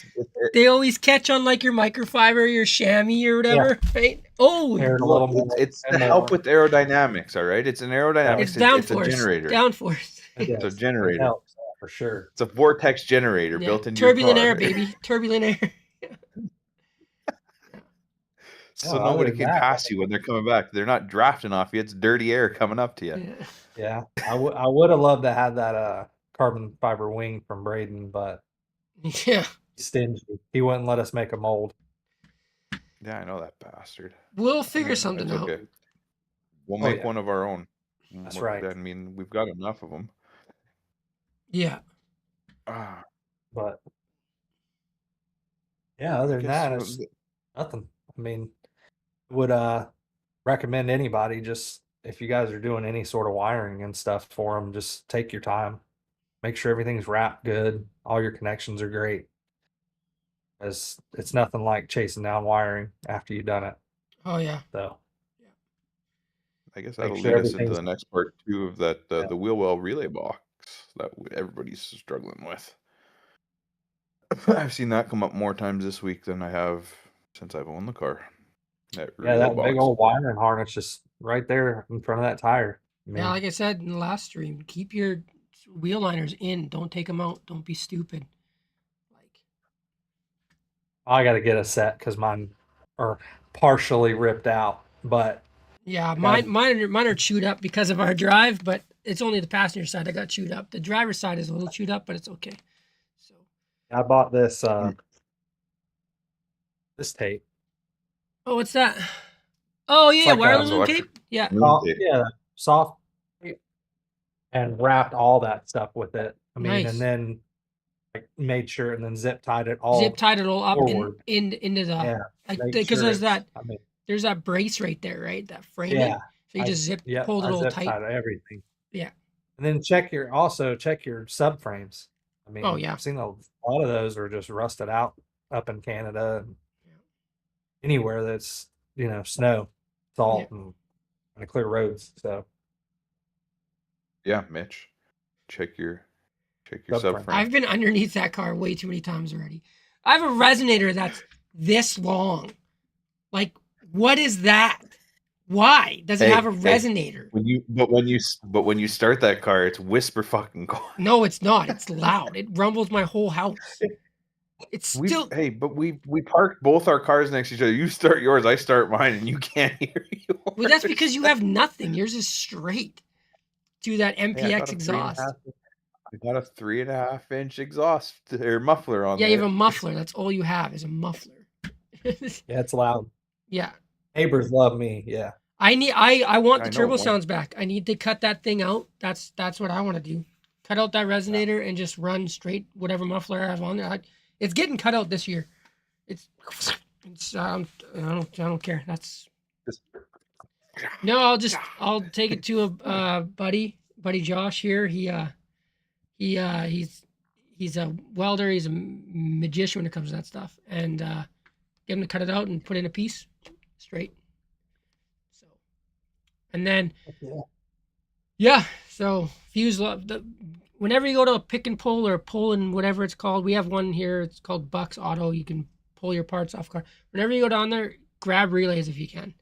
Speaker 2: they always catch on like your microfiber, your chamois, or
Speaker 3: yeah,
Speaker 2: whatever. Right? Oh,
Speaker 3: tearing a
Speaker 1: look,
Speaker 3: little more
Speaker 1: it's
Speaker 3: and
Speaker 1: to help
Speaker 3: more.
Speaker 1: with aerodynamics. All right, it's an
Speaker 3: Yeah,
Speaker 2: it's
Speaker 1: aerodynamics. It's a
Speaker 2: downforce.
Speaker 1: generator.
Speaker 2: Downforce.
Speaker 3: it
Speaker 1: It's a
Speaker 3: does. It
Speaker 1: generator.
Speaker 3: helps for sure.
Speaker 1: It's a vortex generator
Speaker 2: Yeah,
Speaker 1: built into your
Speaker 2: turbulent air,
Speaker 1: car,
Speaker 2: baby. Turbulent air.
Speaker 3: Yeah,
Speaker 1: so
Speaker 3: other
Speaker 1: nobody
Speaker 3: than
Speaker 1: can
Speaker 3: that,
Speaker 1: pass you when they're coming back. They're not drafting off you. It's dirty air coming up to you.
Speaker 2: Yeah.
Speaker 3: yeah, I would have loved to have that carbon fiber wing from Braden, but
Speaker 2: Yeah.
Speaker 3: he's stingy. He wouldn't let us make a mold.
Speaker 1: Yeah, I know that bastard.
Speaker 2: We'll
Speaker 1: I
Speaker 2: figure
Speaker 1: mean,
Speaker 2: something
Speaker 1: it's
Speaker 2: out.
Speaker 1: okay. We'll
Speaker 3: Oh
Speaker 1: make
Speaker 3: yeah,
Speaker 1: one of our own.
Speaker 3: that's right.
Speaker 1: I mean, we've got enough of them.
Speaker 2: Yeah.
Speaker 1: Ah,
Speaker 3: But yeah, other
Speaker 1: I
Speaker 3: than
Speaker 1: guess
Speaker 3: that, it's nothing. I mean, would recommend anybody just if you guys are doing any sort of wiring and stuff for them, just take your time. Make sure everything's wrapped good. All your connections are great. As it's nothing like chasing down wiring after you've done it.
Speaker 2: Oh yeah.
Speaker 3: So
Speaker 1: I guess
Speaker 3: make
Speaker 1: that'll
Speaker 3: sure
Speaker 1: lead us into
Speaker 3: everything's
Speaker 1: the next part too of that
Speaker 3: yeah.
Speaker 1: the wheel well relay box that everybody's struggling with. I've seen that come up more times this week than I have since I've owned the car. That
Speaker 3: Yeah,
Speaker 1: relay
Speaker 3: that big
Speaker 1: box.
Speaker 3: old wiring harness just right there in front of that tire. I
Speaker 2: Yeah,
Speaker 3: mean,
Speaker 2: like I said in the last stream, keep your wheel liners in. Don't take them out. Don't be stupid. Like,
Speaker 3: I got to get a set because mine are partially ripped out. But
Speaker 2: yeah,
Speaker 3: I
Speaker 2: mine are chewed up because of our drive, but it's only the passenger side that got chewed up. The driver's side is a little chewed up, but it's okay. So,
Speaker 3: I bought this this tape.
Speaker 2: oh, what's that? Oh
Speaker 3: It's
Speaker 2: yeah,
Speaker 3: like
Speaker 2: wire
Speaker 3: a
Speaker 1: It's
Speaker 2: aluminum
Speaker 1: electric.
Speaker 2: tape. Yeah,
Speaker 3: yeah soft tape, and wrapped all that stuff with it. I mean, and
Speaker 2: nice.
Speaker 3: then like made sure and then zip tied it
Speaker 2: Zip
Speaker 3: all
Speaker 2: tied it all up
Speaker 3: forward.
Speaker 2: into the
Speaker 3: Yeah,
Speaker 2: like
Speaker 3: make
Speaker 2: because
Speaker 3: sure it's. I mean,
Speaker 2: there's that brace right there, right? That frame it.
Speaker 3: yeah,
Speaker 2: So you just pulled it
Speaker 3: I
Speaker 2: all
Speaker 3: zip
Speaker 2: tight.
Speaker 3: tied everything.
Speaker 2: Yeah.
Speaker 3: And then check your subframes. I
Speaker 2: Oh
Speaker 3: mean,
Speaker 2: yeah.
Speaker 3: I've seen a lot of those are just rusted out up in Canada and anywhere that's snow,
Speaker 2: Yeah.
Speaker 3: salt, and clear roads. So
Speaker 1: Yeah, Mitch. Check your
Speaker 3: subframe.
Speaker 1: subframe.
Speaker 2: I've been underneath that car way too many times already. I have a resonator that's this long. Like, what is that? Why does it have a resonator?
Speaker 1: When you start that car, it's whisper fucking quiet.
Speaker 2: No, it's not. It's loud. It rumbles my whole house. It's still.
Speaker 1: But we parked both our cars next to each other. You start yours, I start mine, and you can't hear yours.
Speaker 2: Well, that's because you have nothing. Yours is straight to that
Speaker 1: Hey,
Speaker 2: MPX exhaust.
Speaker 1: I got a 3.5-inch exhaust or muffler on
Speaker 2: Yeah, you
Speaker 1: there.
Speaker 2: have a muffler. That's all you have is a muffler.
Speaker 3: Yeah, it's loud.
Speaker 2: Yeah.
Speaker 3: Neighbors love me. Yeah.
Speaker 2: I want
Speaker 1: I
Speaker 2: the
Speaker 1: know,
Speaker 2: turbo
Speaker 1: mine-
Speaker 2: sounds back. I need to cut that thing out. That's what I want to do. Cut out that resonator and just run straight whatever muffler I have on there. It's getting cut out this year. It's I don't care. That's
Speaker 1: Just-
Speaker 2: no. I'll take it to a buddy Josh here. He's a welder. He's a magician when it comes to that stuff. And get him to cut it out and put in a piece straight. So, and then yeah. So fuse whenever you go to a pick and pull or pull and whatever it's called, we have one here. It's called Bucks Auto. You can pull your parts off car. Whenever you go down there, grab relays if you can.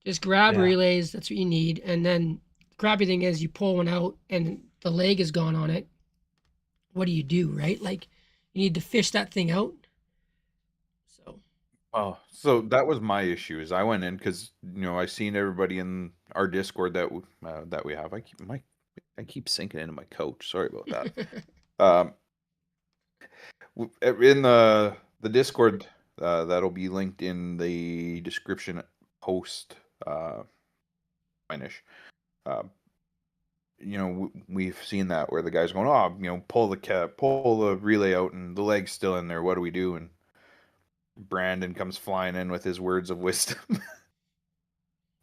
Speaker 2: Just grab relays. That's what you need. And then the crappy thing is you pull one out and the leg is gone on it. What do you do, right? Like you need to fish that thing out. So
Speaker 1: Oh, so that was my issue. Is I went in because I seen everybody in our Discord that we have. I keep sinking into my couch. Sorry about that. In the Discord, that'll be linked in the description post. Finish. We've seen that where the guy's going, pull the relay out and the leg's still in there. What do we do? And Brandon comes flying in with his words of wisdom.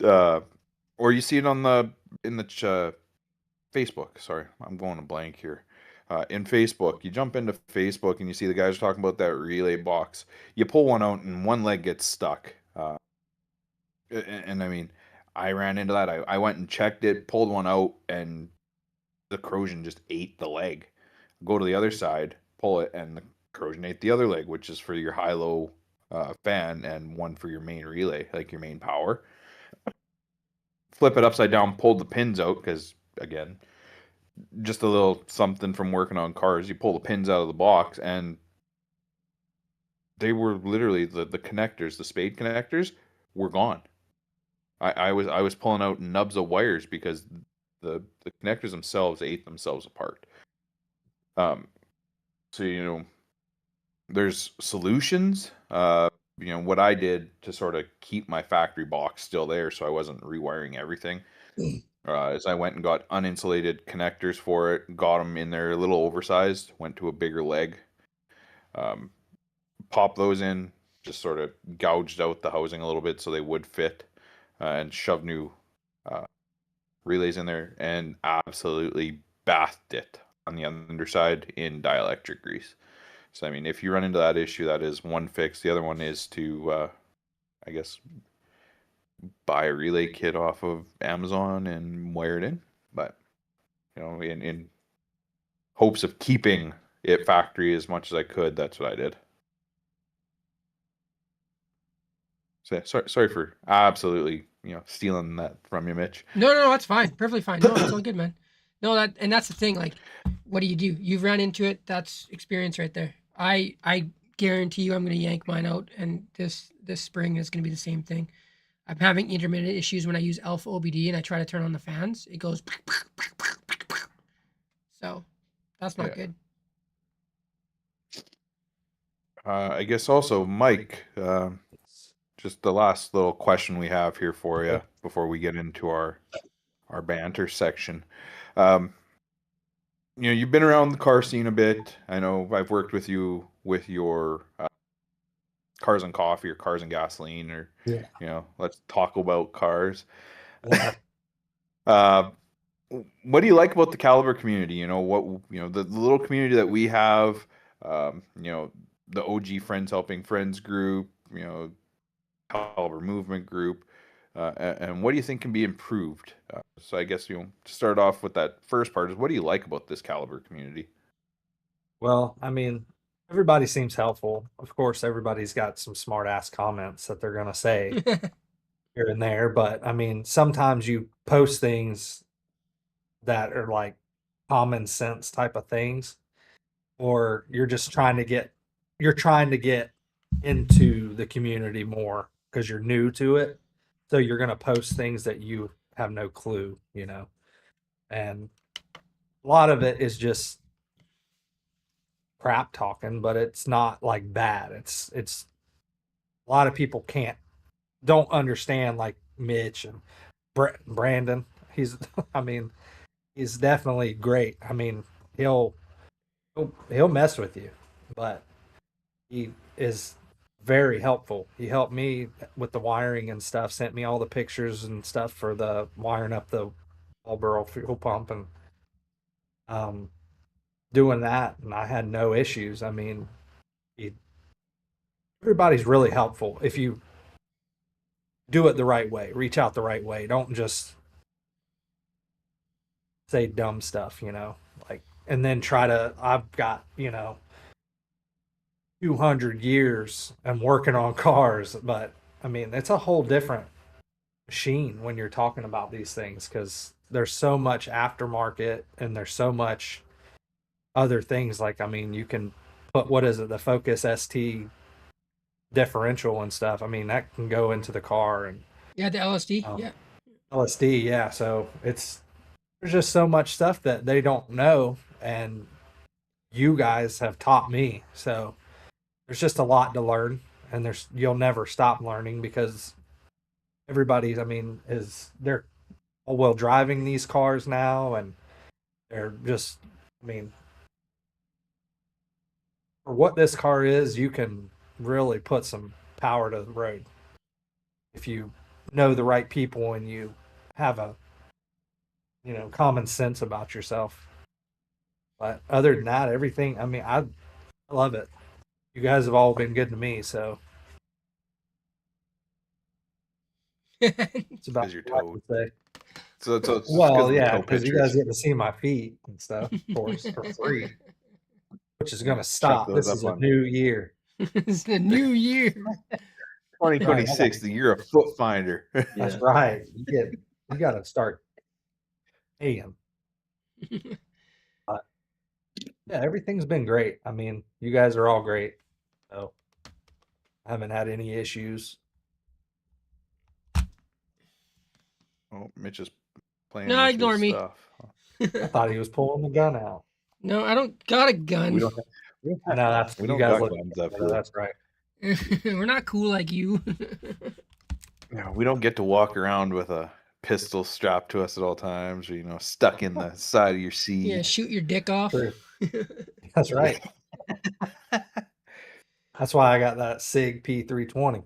Speaker 1: Or you see it on the in the Facebook. Sorry, I'm going a blank here. In Facebook, you jump into Facebook and you see the guys talking about that relay box. You pull one out and one leg gets stuck. And I mean, I ran into that. I went and checked it, pulled one out, and the corrosion just ate the leg. Go to the other side, pull it, and the corrosion ate the other leg, which is for your high-low fan and one for your main relay, like your main power. Flip it upside down, pulled the pins out because, again, just a little something from working on cars. You pull the pins out of the box, and they were literally the connectors, the spade connectors, were gone. I was pulling out nubs of wires because the connectors themselves ate themselves apart. So there's solutions. What I did to sort of keep my factory box still there, so I wasn't rewiring everything. Is I went and got uninsulated connectors for it, got them in there a little oversized, went to a bigger leg, popped those in, just sort of gouged out the housing a little bit so they would fit, and shoved new relays in there, and absolutely bathed it on the underside in dielectric grease. So, I mean, if you run into that issue, that is one fix. The other one is to, I guess, buy a relay kit off of Amazon and wire it in. But, in hopes of keeping it factory as much as I could, that's what I did. So, sorry for absolutely, stealing that from you, Mitch.
Speaker 2: No, that's fine. Perfectly fine. No, it's all good, man. No, that's the thing. Like, what do? You've run into it. That's experience right there. I guarantee you, I'm going to yank mine out, and this spring is going to be the same thing. I'm having intermittent issues when I use alpha OBD and I try to turn on the fans. It goes. So, that's not good.
Speaker 1: I guess also, Mike, just the last little question we have here for you before we get into our banter section. You've been around the car scene a bit. I know I've worked with you with your Cars and Coffee or Cars and Gasoline, or let's talk about cars. What do you like about the Caliber community? The little community that we have. The OG Friends Helping Friends group. Caliber movement group. And what do you think can be improved? So I guess to start off with that first part is, what do you like about this Caliber community?
Speaker 3: Well, I mean, everybody seems helpful. Of course, everybody's got some smart ass comments that they're gonna say here and there, but I mean, sometimes you post things that are like common sense type of things, or you're trying to get into the community more because you're new to it. So you're gonna post things that you have no clue, and a lot of it is just crap talking, but it's not like bad. It's a lot of people don't understand, like Mitch and Brandon. He's I mean, he's definitely great. I mean, he'll mess with you, but he is very helpful. He helped me with the wiring and stuff, sent me all the pictures and stuff for the wiring up the Marlboro fuel pump, and doing that, and I had no issues. I mean, everybody's really helpful if you do it the right way, reach out the right way. Don't just say dumb stuff, like, and then I've got, 200 years and working on cars, but I mean, it's a whole different machine when you're talking about these things, because there's so much aftermarket and there's so much other things. Like, I mean, you can put, what is it, the Focus ST differential and stuff. I mean, that can go into the car, and
Speaker 2: the LSD.
Speaker 3: LSD, yeah. So there's just so much stuff that they don't know, and you guys have taught me. So there's just a lot to learn, and you'll never stop learning, because everybody's, I mean, they're all-wheel driving these cars now, and they're I mean, for what this car is, you can really put some power to the road if you know the right people and you have a common sense about yourself. But other than that, everything, I mean, I love it. You guys have all been good to me, so it's about
Speaker 1: Because you're
Speaker 3: what I
Speaker 1: toad.
Speaker 3: can say.
Speaker 1: So it's just
Speaker 3: Well,
Speaker 1: because of the
Speaker 3: yeah,
Speaker 1: toe
Speaker 3: because you guys
Speaker 1: pictures.
Speaker 3: get to see my feet and stuff, of course, for free, which is going to
Speaker 1: Chuck
Speaker 3: stop.
Speaker 1: those
Speaker 3: This
Speaker 1: up
Speaker 3: is a
Speaker 1: on
Speaker 3: new year.
Speaker 2: It's the new year.
Speaker 1: 2026, the year of foot finder.
Speaker 3: That's
Speaker 2: Yeah.
Speaker 3: right. You got to start paying. But yeah, everything's been great. I mean, you guys are all great. So I haven't had any issues.
Speaker 1: Oh, Mitch is playing
Speaker 2: No,
Speaker 1: with
Speaker 2: ignore
Speaker 1: his
Speaker 2: me.
Speaker 1: stuff.
Speaker 3: I thought he was pulling the gun out.
Speaker 2: No, I don't got a gun.
Speaker 1: We don't.
Speaker 3: I know that's
Speaker 1: We
Speaker 3: you
Speaker 1: don't
Speaker 3: guys
Speaker 1: got
Speaker 3: look.
Speaker 1: guns up
Speaker 3: Yeah,
Speaker 1: here.
Speaker 3: that's right.
Speaker 2: We're not cool like you.
Speaker 1: Yeah, we don't get to walk around with a pistol strapped to us at all times, or stuck in the side of your seat.
Speaker 2: Yeah, shoot your dick off.
Speaker 3: True. That's right. That's why I got that SIG P320.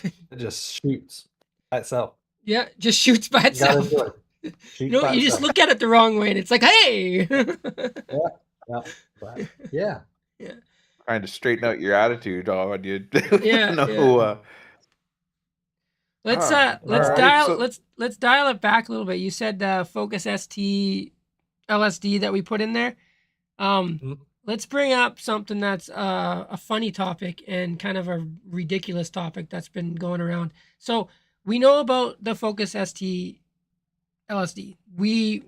Speaker 3: It just shoots by itself.
Speaker 2: Yeah, just shoots by
Speaker 3: You gotta
Speaker 2: itself.
Speaker 3: do it. Shoots
Speaker 2: You
Speaker 3: by
Speaker 2: just
Speaker 3: itself.
Speaker 2: look at it the wrong way and it's like, hey.
Speaker 3: Yeah. But yeah.
Speaker 1: Trying to straighten out your attitude, dog. You
Speaker 2: Yeah,
Speaker 1: no.
Speaker 2: Let's
Speaker 1: all right,
Speaker 2: dial
Speaker 1: so-
Speaker 2: let's dial it back a little bit. You said Focus ST LSD that we put in there.
Speaker 3: Mhm.
Speaker 2: Let's bring up something that's a funny topic and kind of a ridiculous topic that's been going around. So we know about the Focus ST LSD. We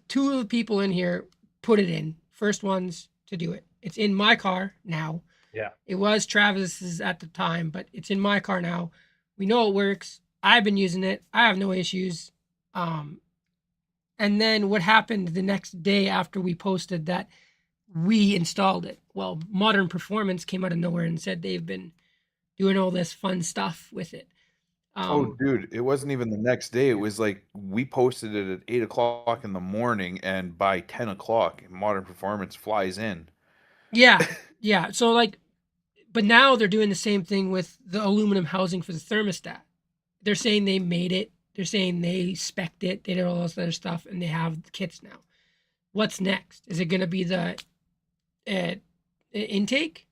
Speaker 2: two of the people in here put it in. First ones to do it. It's in my car now.
Speaker 3: Yeah.
Speaker 2: It was Travis's at the time, but it's in my car now. We know it works. I've been using it. I have no issues. And then what happened the next day after we posted that we installed it? Well, Modern Performance came out of nowhere and said they've been doing all this fun stuff with it.
Speaker 1: Oh, dude, it wasn't even the next day. It was like we posted it at 8 o'clock in the morning, and by 10 o'clock, Modern Performance flies in.
Speaker 2: Yeah, yeah. So like, but now they're doing the same thing with the aluminum housing for the thermostat. They're saying they made it. They're saying they spec'd it. They did all this other stuff, and they have the kits now. What's next? Is it going to be the intake,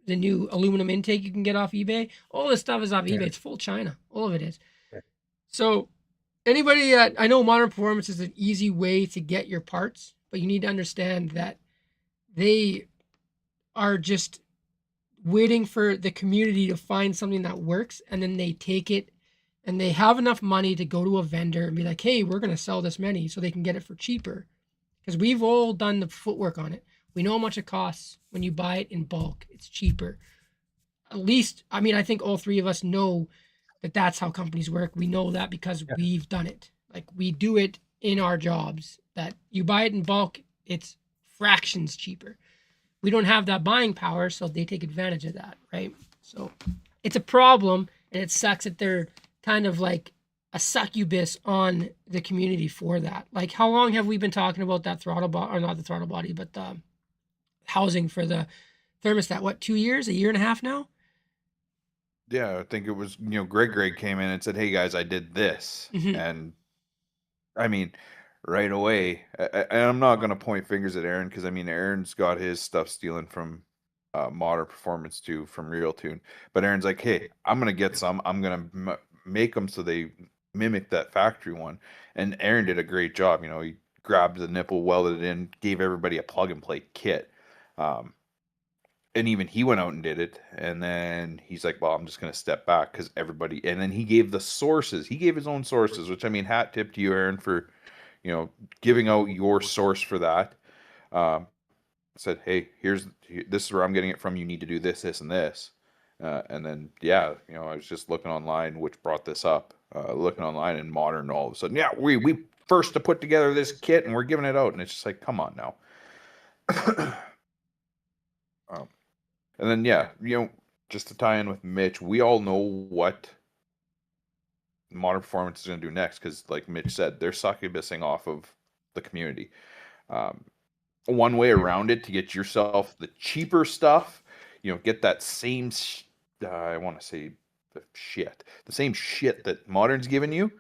Speaker 2: the new aluminum intake you can get off eBay? All this stuff is off eBay. It's full China. All of it is. So anybody, I know Modern Performance is an easy way to get your parts, but you need to understand that they are just waiting for the community to find something that works, and then they take it and they have enough money to go to a vendor and be like, hey, we're going to sell this many so they can get it for cheaper. Because we've all done the footwork on it. We know how much it costs when you buy it in bulk. It's cheaper. At least, I mean, I think all three of us know that that's how companies work. We know that because we've done it. Like, we do it in our jobs, that you buy it in bulk, it's fractions cheaper. We don't have that buying power, so they take advantage of that, right? So it's a problem, and it sucks that they're kind of like a succubus on the community for that. Like, how long have we been talking about that throttle body, or not the throttle body, but the housing for the thermostat? What, 2 years, a year and a half now?
Speaker 1: Yeah, I think it was, Greg came in and said, hey guys, I did this.
Speaker 2: Mhm.
Speaker 1: And I mean, right away, and I'm not going to point fingers at Aaron, because I mean, Aaron's got his stuff stealing from Modern Performance too, from Real Tune. But Aaron's like, hey, I'm going to get some. I'm going to make them so they mimic that factory one. And Aaron did a great job. He grabbed the nipple, welded it in, gave everybody a plug and play kit. And even he went out and did it. And then he's like, well, I'm just going to step back because everybody. And then he gave the sources. He gave his own sources, which, I mean, hat tip to you, Aaron, for, giving out your source for that. Said, hey, this is where I'm getting it from. You need to do this, this, and this. And then, yeah, I was just looking online, which brought this up. Looking online and Modern, all of a sudden, yeah, we first to put together this kit and we're giving it out. And it's just like, come on now. And then, yeah, just to tie in with Mitch, we all know what Modern Performance is going to do next, because, like Mitch said, they're succubusing off of the community. One way around it to get yourself the cheaper stuff, get that same, I want to say the same shit that Modern's giving you.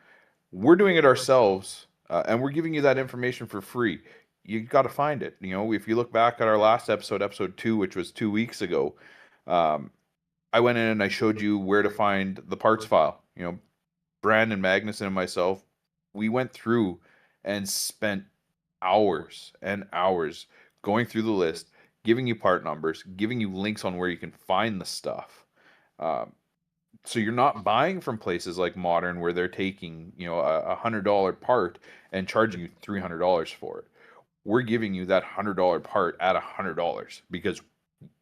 Speaker 1: We're doing it ourselves, and we're giving you that information for free. You got to find it. If you look back at our last episode 2, which was 2 weeks ago, I went in and I showed you where to find the parts file. Brandon Magnuson and myself, we went through and spent hours and hours going through the list, giving you part numbers, giving you links on where you can find the stuff. So you're not buying from places like Modern where they're taking, a $100 part and charging you $300 for it. We're giving you that $100 part at $100 because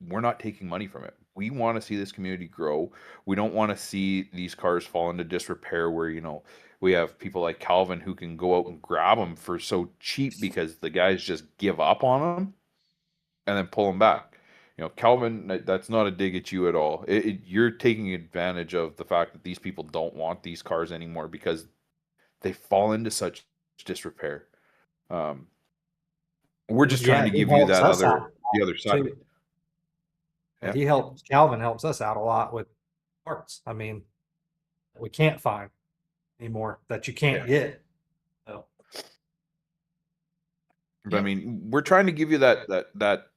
Speaker 1: we're not taking money from it. We want to see this community grow. We don't want to see these cars fall into disrepair where, we have people like Calvin who can go out and grab them for so cheap because the guys just give up on them and then pull them back. Calvin, that's not a dig at you at all. You're taking advantage of the fact that these people don't want these cars anymore because they fall into such disrepair. We're just trying to give you that the other side.
Speaker 3: Yeah. Calvin helps us out a lot with parts. I mean, we can't find anymore that you can't get. So.
Speaker 1: But I mean, we're trying to give you that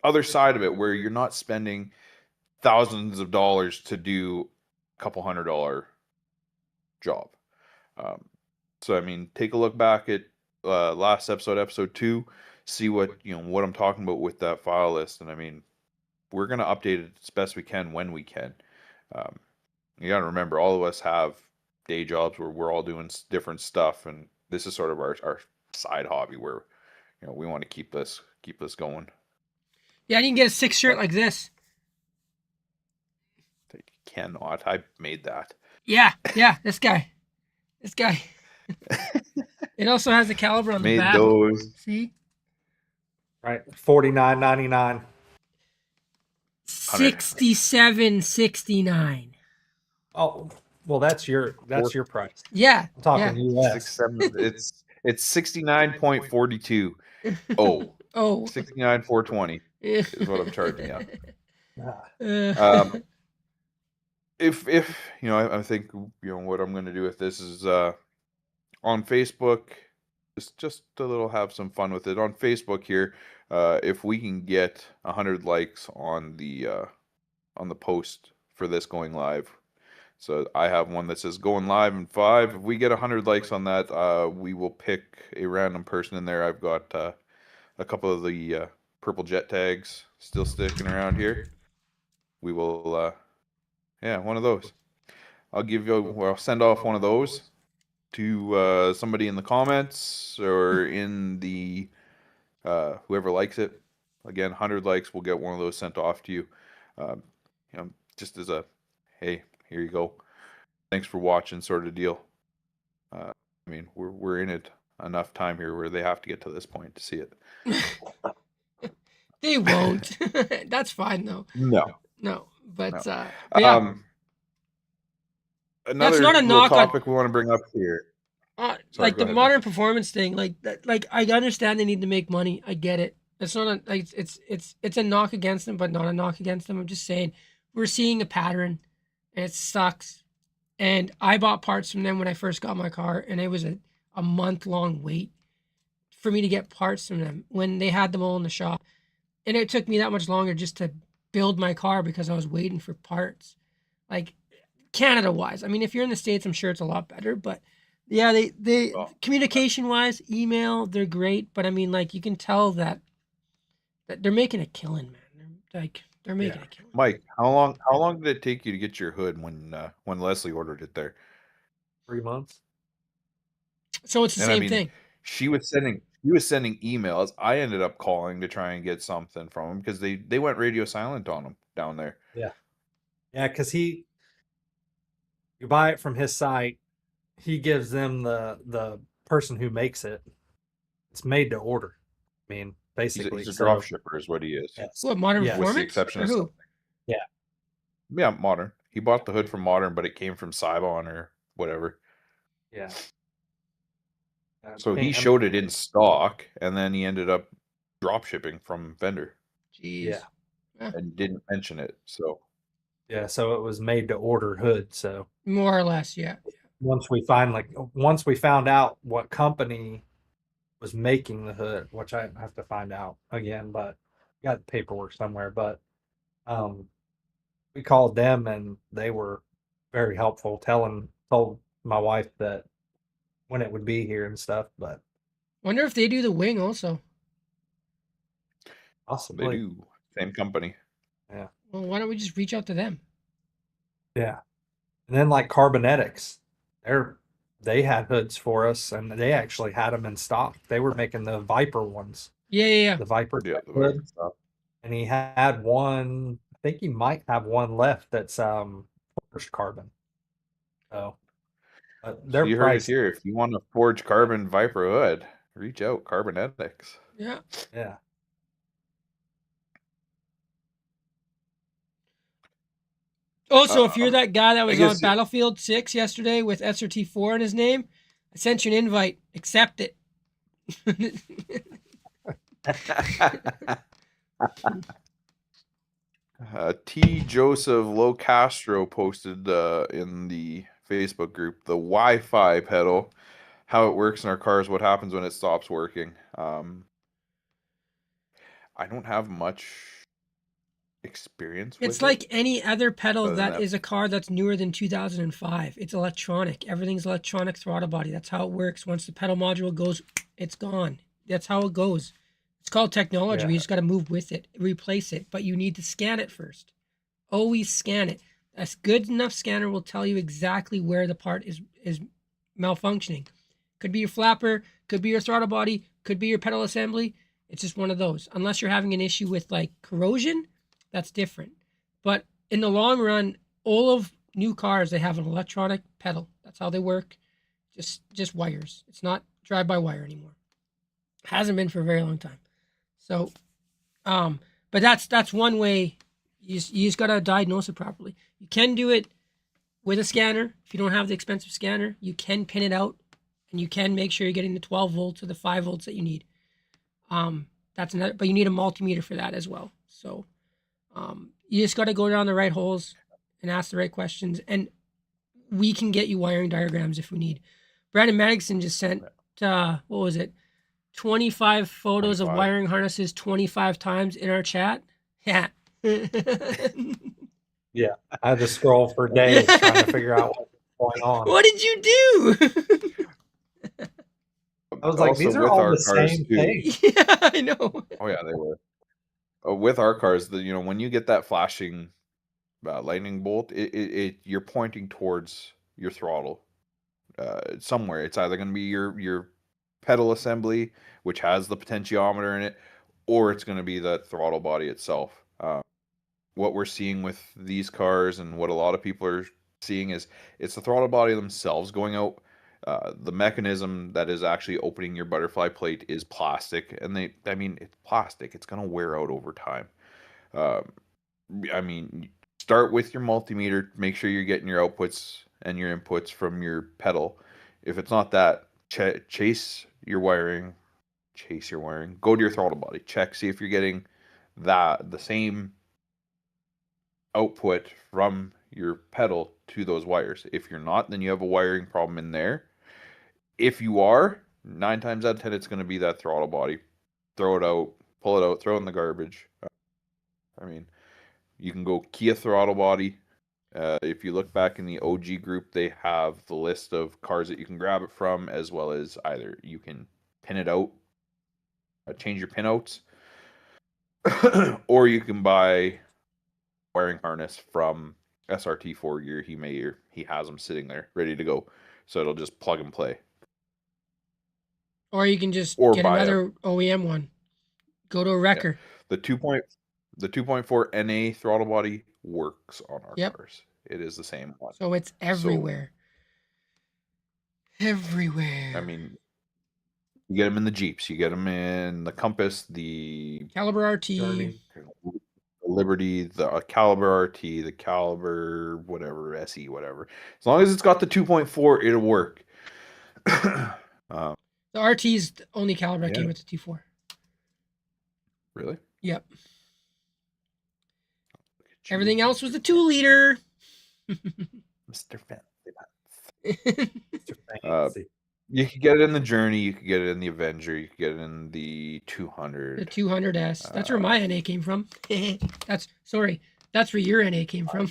Speaker 1: other side of it where you're not spending thousands of dollars to do a couple $100 job. So I mean, take a look back at last episode 2, see what what I'm talking about with that file list, and I mean, we're gonna update it as best we can when we can. You got to remember, all of us have day jobs where we're all doing different stuff, and this is sort of our side hobby where we want to keep this going.
Speaker 2: Yeah, you can get a 6 shirt like this.
Speaker 1: You cannot. I made that.
Speaker 2: Yeah, this guy. It also has a caliber on the back.
Speaker 1: Made those.
Speaker 2: See?
Speaker 3: Right, $49.99.
Speaker 2: $67.69.
Speaker 3: Oh, well, that's your price.
Speaker 2: Yeah,
Speaker 3: I'm talking US.
Speaker 1: 6, 7, it's 69.42. Oh, 69,420 is what I'm charging you. If I think what I'm going to do with this is on Facebook, just a little have some fun with it on Facebook here. If we can get 100 likes on the post for this going live. So I have one that says going live in 5. If we get 100 likes on that, we will pick a random person in there. I've got a couple of the purple jet tags still sticking around here. We will, one of those. I'll send off one of those to somebody in the comments or in the whoever likes it. Again, 100 likes, we'll get one of those sent off to you. Just as a, hey, here you go. Thanks for watching, sort of deal. I mean, we're in it enough time here where they have to get to this point to see it.
Speaker 2: They won't. That's fine though.
Speaker 1: No,
Speaker 2: but
Speaker 1: no.
Speaker 2: Yeah.
Speaker 1: Another
Speaker 2: That's not a
Speaker 1: little
Speaker 2: knock
Speaker 1: topic we want to bring up here.
Speaker 2: Like the modern performance thing, like I understand they need to make money. I get it. It's not it's a knock against them, but not a knock against them. I'm just saying we're seeing a pattern, and it sucks. And I bought parts from them when I first got my car, and it was a month-long wait for me to get parts from them when they had them all in the shop. And it took me that much longer just to build my car because I was waiting for parts. Like Canada-wise, I mean, if you're in the States, I'm sure it's a lot better, but yeah, they communication-wise, email, they're great, but I mean, like, you can tell that they're making a killing, man. They're making a killing.
Speaker 1: Mike, how long did it take you to get your hood when Leslie ordered it there?
Speaker 3: 3 months.
Speaker 2: So it's the same thing.
Speaker 1: She was sending emails. I ended up calling to try and get something from him because they went radio silent on him down there.
Speaker 3: Yeah, because you buy it from his site. He gives them the person who makes it. It's made to order. I mean, basically,
Speaker 1: he's a drop shipper is what he is.
Speaker 3: Yes.
Speaker 2: What, Modern
Speaker 1: With
Speaker 2: Performance?
Speaker 1: the exception of
Speaker 2: who?
Speaker 1: something. Yeah, Modern. He bought the hood from Modern, but it came from Cybon or whatever.
Speaker 3: Yeah.
Speaker 1: So he showed it in stock, and then he ended up drop shipping from vendor.
Speaker 2: Jeez.
Speaker 3: Yeah.
Speaker 1: and didn't mention it. So
Speaker 3: Yeah, so it was made to order hood. So
Speaker 2: More or less, yeah.
Speaker 3: once we found out what company was making the hood, which I have to find out again, but got the paperwork somewhere. But um, we called them and they were very helpful, told my wife that when it would be here and stuff. But
Speaker 2: Wonder if they do the wing also.
Speaker 1: they
Speaker 3: possibly,
Speaker 1: do. Same company.
Speaker 3: yeah,
Speaker 2: Well, why don't we just reach out to them?
Speaker 3: yeah. And then like Carbonetics, they had hoods for us, and they actually had them in stock. They were making the Viper ones,
Speaker 2: Yeah.
Speaker 3: the Viper
Speaker 1: Yeah, the
Speaker 3: hood,
Speaker 1: Viper stuff.
Speaker 3: and he had one. I think he might have one left that's forged carbon. So, but
Speaker 1: So
Speaker 3: they're
Speaker 1: you heard it
Speaker 3: priced.
Speaker 1: here. If you want a forged carbon Viper hood, reach out, Carbonetics.
Speaker 2: Yeah.
Speaker 3: Yeah.
Speaker 2: Also, if you're that guy that
Speaker 1: I
Speaker 2: was on
Speaker 1: guess
Speaker 2: Battlefield 6 yesterday with SRT-4 in his name, I sent you an invite. Accept it.
Speaker 1: T. Joseph Lo Castro posted in the Facebook group the Wi-Fi pedal, how it works in our cars, what happens when it stops working. I don't have much experience
Speaker 2: It's
Speaker 1: with it
Speaker 2: like any other pedal
Speaker 1: other than
Speaker 2: that
Speaker 1: that.
Speaker 2: is a car that's newer than 2005. It's electronic. Everything's electronic throttle body. That's how it works. Once the pedal module goes, it's gone. That's how it goes. It's called technology.
Speaker 3: Yeah.
Speaker 2: You just got to move with it, replace it, but you need to scan it first. Always scan it. A good enough scanner will tell you exactly where the part is malfunctioning. Could be your flapper, could be your throttle body, could be your pedal assembly. It's just one of those. Unless you're having an issue with like corrosion, that's different. But in the long run, all of new cars they have an electronic pedal. That's how they work. Just wires. It's not drive by wire anymore. Hasn't been for a very long time. So, but that's one way. You just gotta diagnose it properly. You can do it with a scanner. If you don't have the expensive scanner, you can pin it out, and you can make sure you're getting the 12 volts or the 5 volts that you need. That's another, but you need a multimeter for that as well. So, you just got to go down the right holes and ask the right questions, and we can get you wiring diagrams if we need. Brandon Madison just sent what was it, 25 photos of
Speaker 1: 25.
Speaker 2: wiring harnesses 25 times in our chat. Yeah.
Speaker 3: Yeah. I had to scroll for days trying to figure out what's going on.
Speaker 2: What did you do?
Speaker 3: I was like,
Speaker 1: Also
Speaker 3: these are
Speaker 1: with
Speaker 3: all
Speaker 1: our
Speaker 3: the
Speaker 1: cars
Speaker 3: same
Speaker 1: too.
Speaker 3: thing.
Speaker 2: Yeah, I know.
Speaker 1: Oh yeah, they were. With our cars, when you get that flashing lightning bolt, you're pointing towards your throttle somewhere. It's either going to be your pedal assembly, which has the potentiometer in it, or it's going to be that throttle body itself. What we're seeing with these cars and what a lot of people are seeing is it's the throttle body themselves going out. The mechanism that is actually opening your butterfly plate is plastic, and it's plastic. It's going to wear out over time. Start with your multimeter. Make sure you're getting your outputs and your inputs from your pedal. If it's not that, chase your wiring. Chase your wiring. Go to your throttle body. Check, see if you're getting the same output from your pedal to those wires. If you're not, then you have a wiring problem in there. If you are, 9 times out of 10, it's going to be that throttle body. Throw it out, pull it out, throw it in the garbage. You can go Kia throttle body. If you look back in the OG group, they have the list of cars that you can grab it from, as well as either you can pin it out, change your pinouts, or you can buy wiring harness from SRT-4 Gear. He has them sitting there ready to go, so it'll just plug and play.
Speaker 2: Or you can just
Speaker 1: Or
Speaker 2: get
Speaker 1: buy
Speaker 2: another OEM one. Go to a wrecker.
Speaker 1: The 2.4 NA throttle body works on our
Speaker 2: Yep.
Speaker 1: cars. It is the same one.
Speaker 2: So it's everywhere. Everywhere.
Speaker 1: You get them in the Jeeps. You get them in the Compass, the
Speaker 2: Caliber RT.
Speaker 3: Journey.
Speaker 1: Liberty, the Caliber RT, the Caliber whatever, SE, whatever. As long as it's got the 2.4, it'll work.
Speaker 2: The RT's the only Caliber that came with the T4.
Speaker 1: Really?
Speaker 2: Yep. Everything else was the 2-liter.
Speaker 1: Mr. Fancy Pants.
Speaker 3: Mr. Fancy.
Speaker 1: You could get it in the Journey. You could get it in the Avenger. You could get it in the 200.
Speaker 2: The 200S. That's where my NA came from. That's where your NA came from.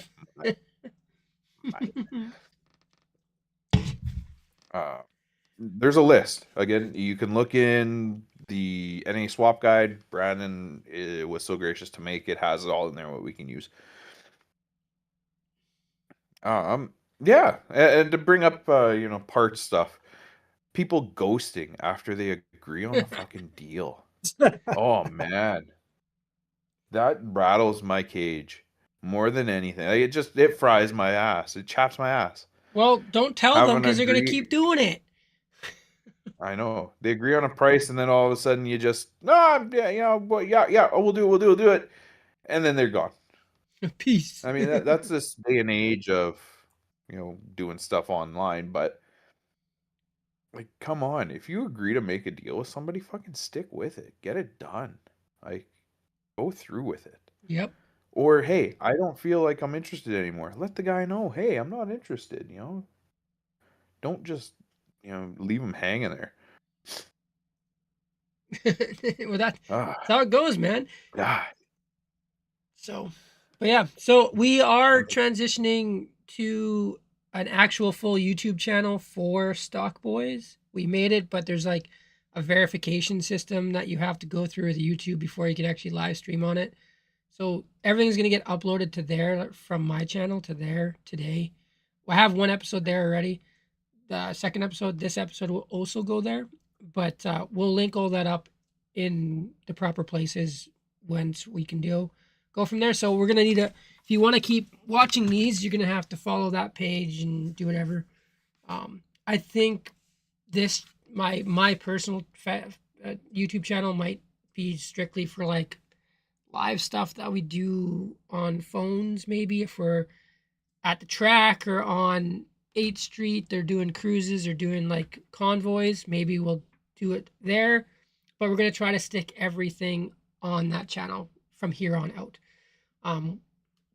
Speaker 1: There's a list. Again, you can look in the NA swap guide. Brandon was so gracious to make it. Has it all in there what we can use. Yeah, and to bring up parts stuff. People ghosting after they agree on a fucking deal. Oh man, that rattles my cage more than anything. Like, it fries my ass. It chaps my ass.
Speaker 2: Well, don't tell them because they're gonna keep doing it.
Speaker 1: I know they agree on a price, and then all of a sudden you just we'll do it, and then they're gone.
Speaker 2: Peace.
Speaker 1: I mean that's this day and age of doing stuff online, but like, come on, if you agree to make a deal with somebody, fucking stick with it. Get it done. Like, go through with it.
Speaker 2: Yep.
Speaker 1: Or, hey, I don't feel like I'm interested anymore. Let the guy know, hey, I'm not interested, Don't just, leave him hanging there.
Speaker 2: Well, that's how it goes, man.
Speaker 1: God.
Speaker 2: So we are transitioning to an actual full YouTube channel for Stockboys. We made it, but there's like a verification system that you have to go through with YouTube before you can actually live stream on it. So everything's going to get uploaded to there from my channel to there today. I have one episode there already. The second episode, this episode will also go there, but we'll link all that up in the proper places once we can go from there. So we're going to need if you want to keep watching these, you're going to have to follow that page and do whatever. I think my personal YouTube channel might be strictly for like live stuff that we do on phones. Maybe if we're at the track or on 8th Street, they're doing cruises or doing like convoys, maybe we'll do it there, but we're going to try to stick everything on that channel from here on out.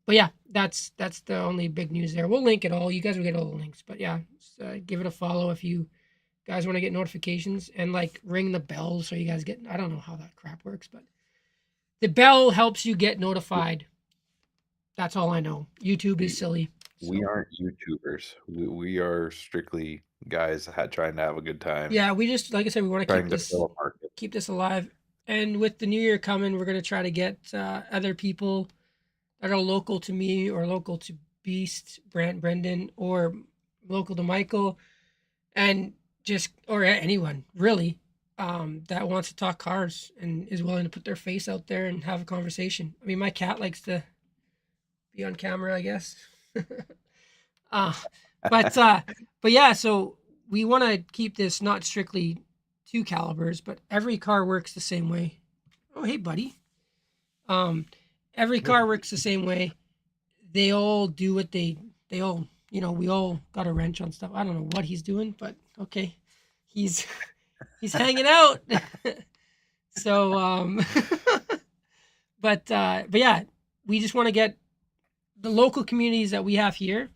Speaker 2: But yeah, that's the only big news there. We'll link it all. You guys will get all the links, but yeah, give it a follow if you guys want to get notifications, and like ring the bell so you guys get, I don't know how that crap works, but the bell helps you get notified. That's all I know. YouTube is silly.
Speaker 1: So. We aren't YouTubers. We are strictly guys trying to have a good time.
Speaker 2: Yeah, we just, like I said, we want to keep this alive. And with the new year coming, we're going to try to get other people that are local to me or local to Beast, Brendan, or local to Michael, and or anyone really that wants to talk cars and is willing to put their face out there and have a conversation. I mean, my cat likes to be on camera, I guess. But yeah, so we want to keep this not strictly 2 calibers, but every car works the same way. Oh, hey, buddy. Every car works the same way. They all do what they all, we all got a wrench on stuff. I don't know what he's doing, but okay. He's hanging out. So, but yeah, we just want to get the local communities that we have here.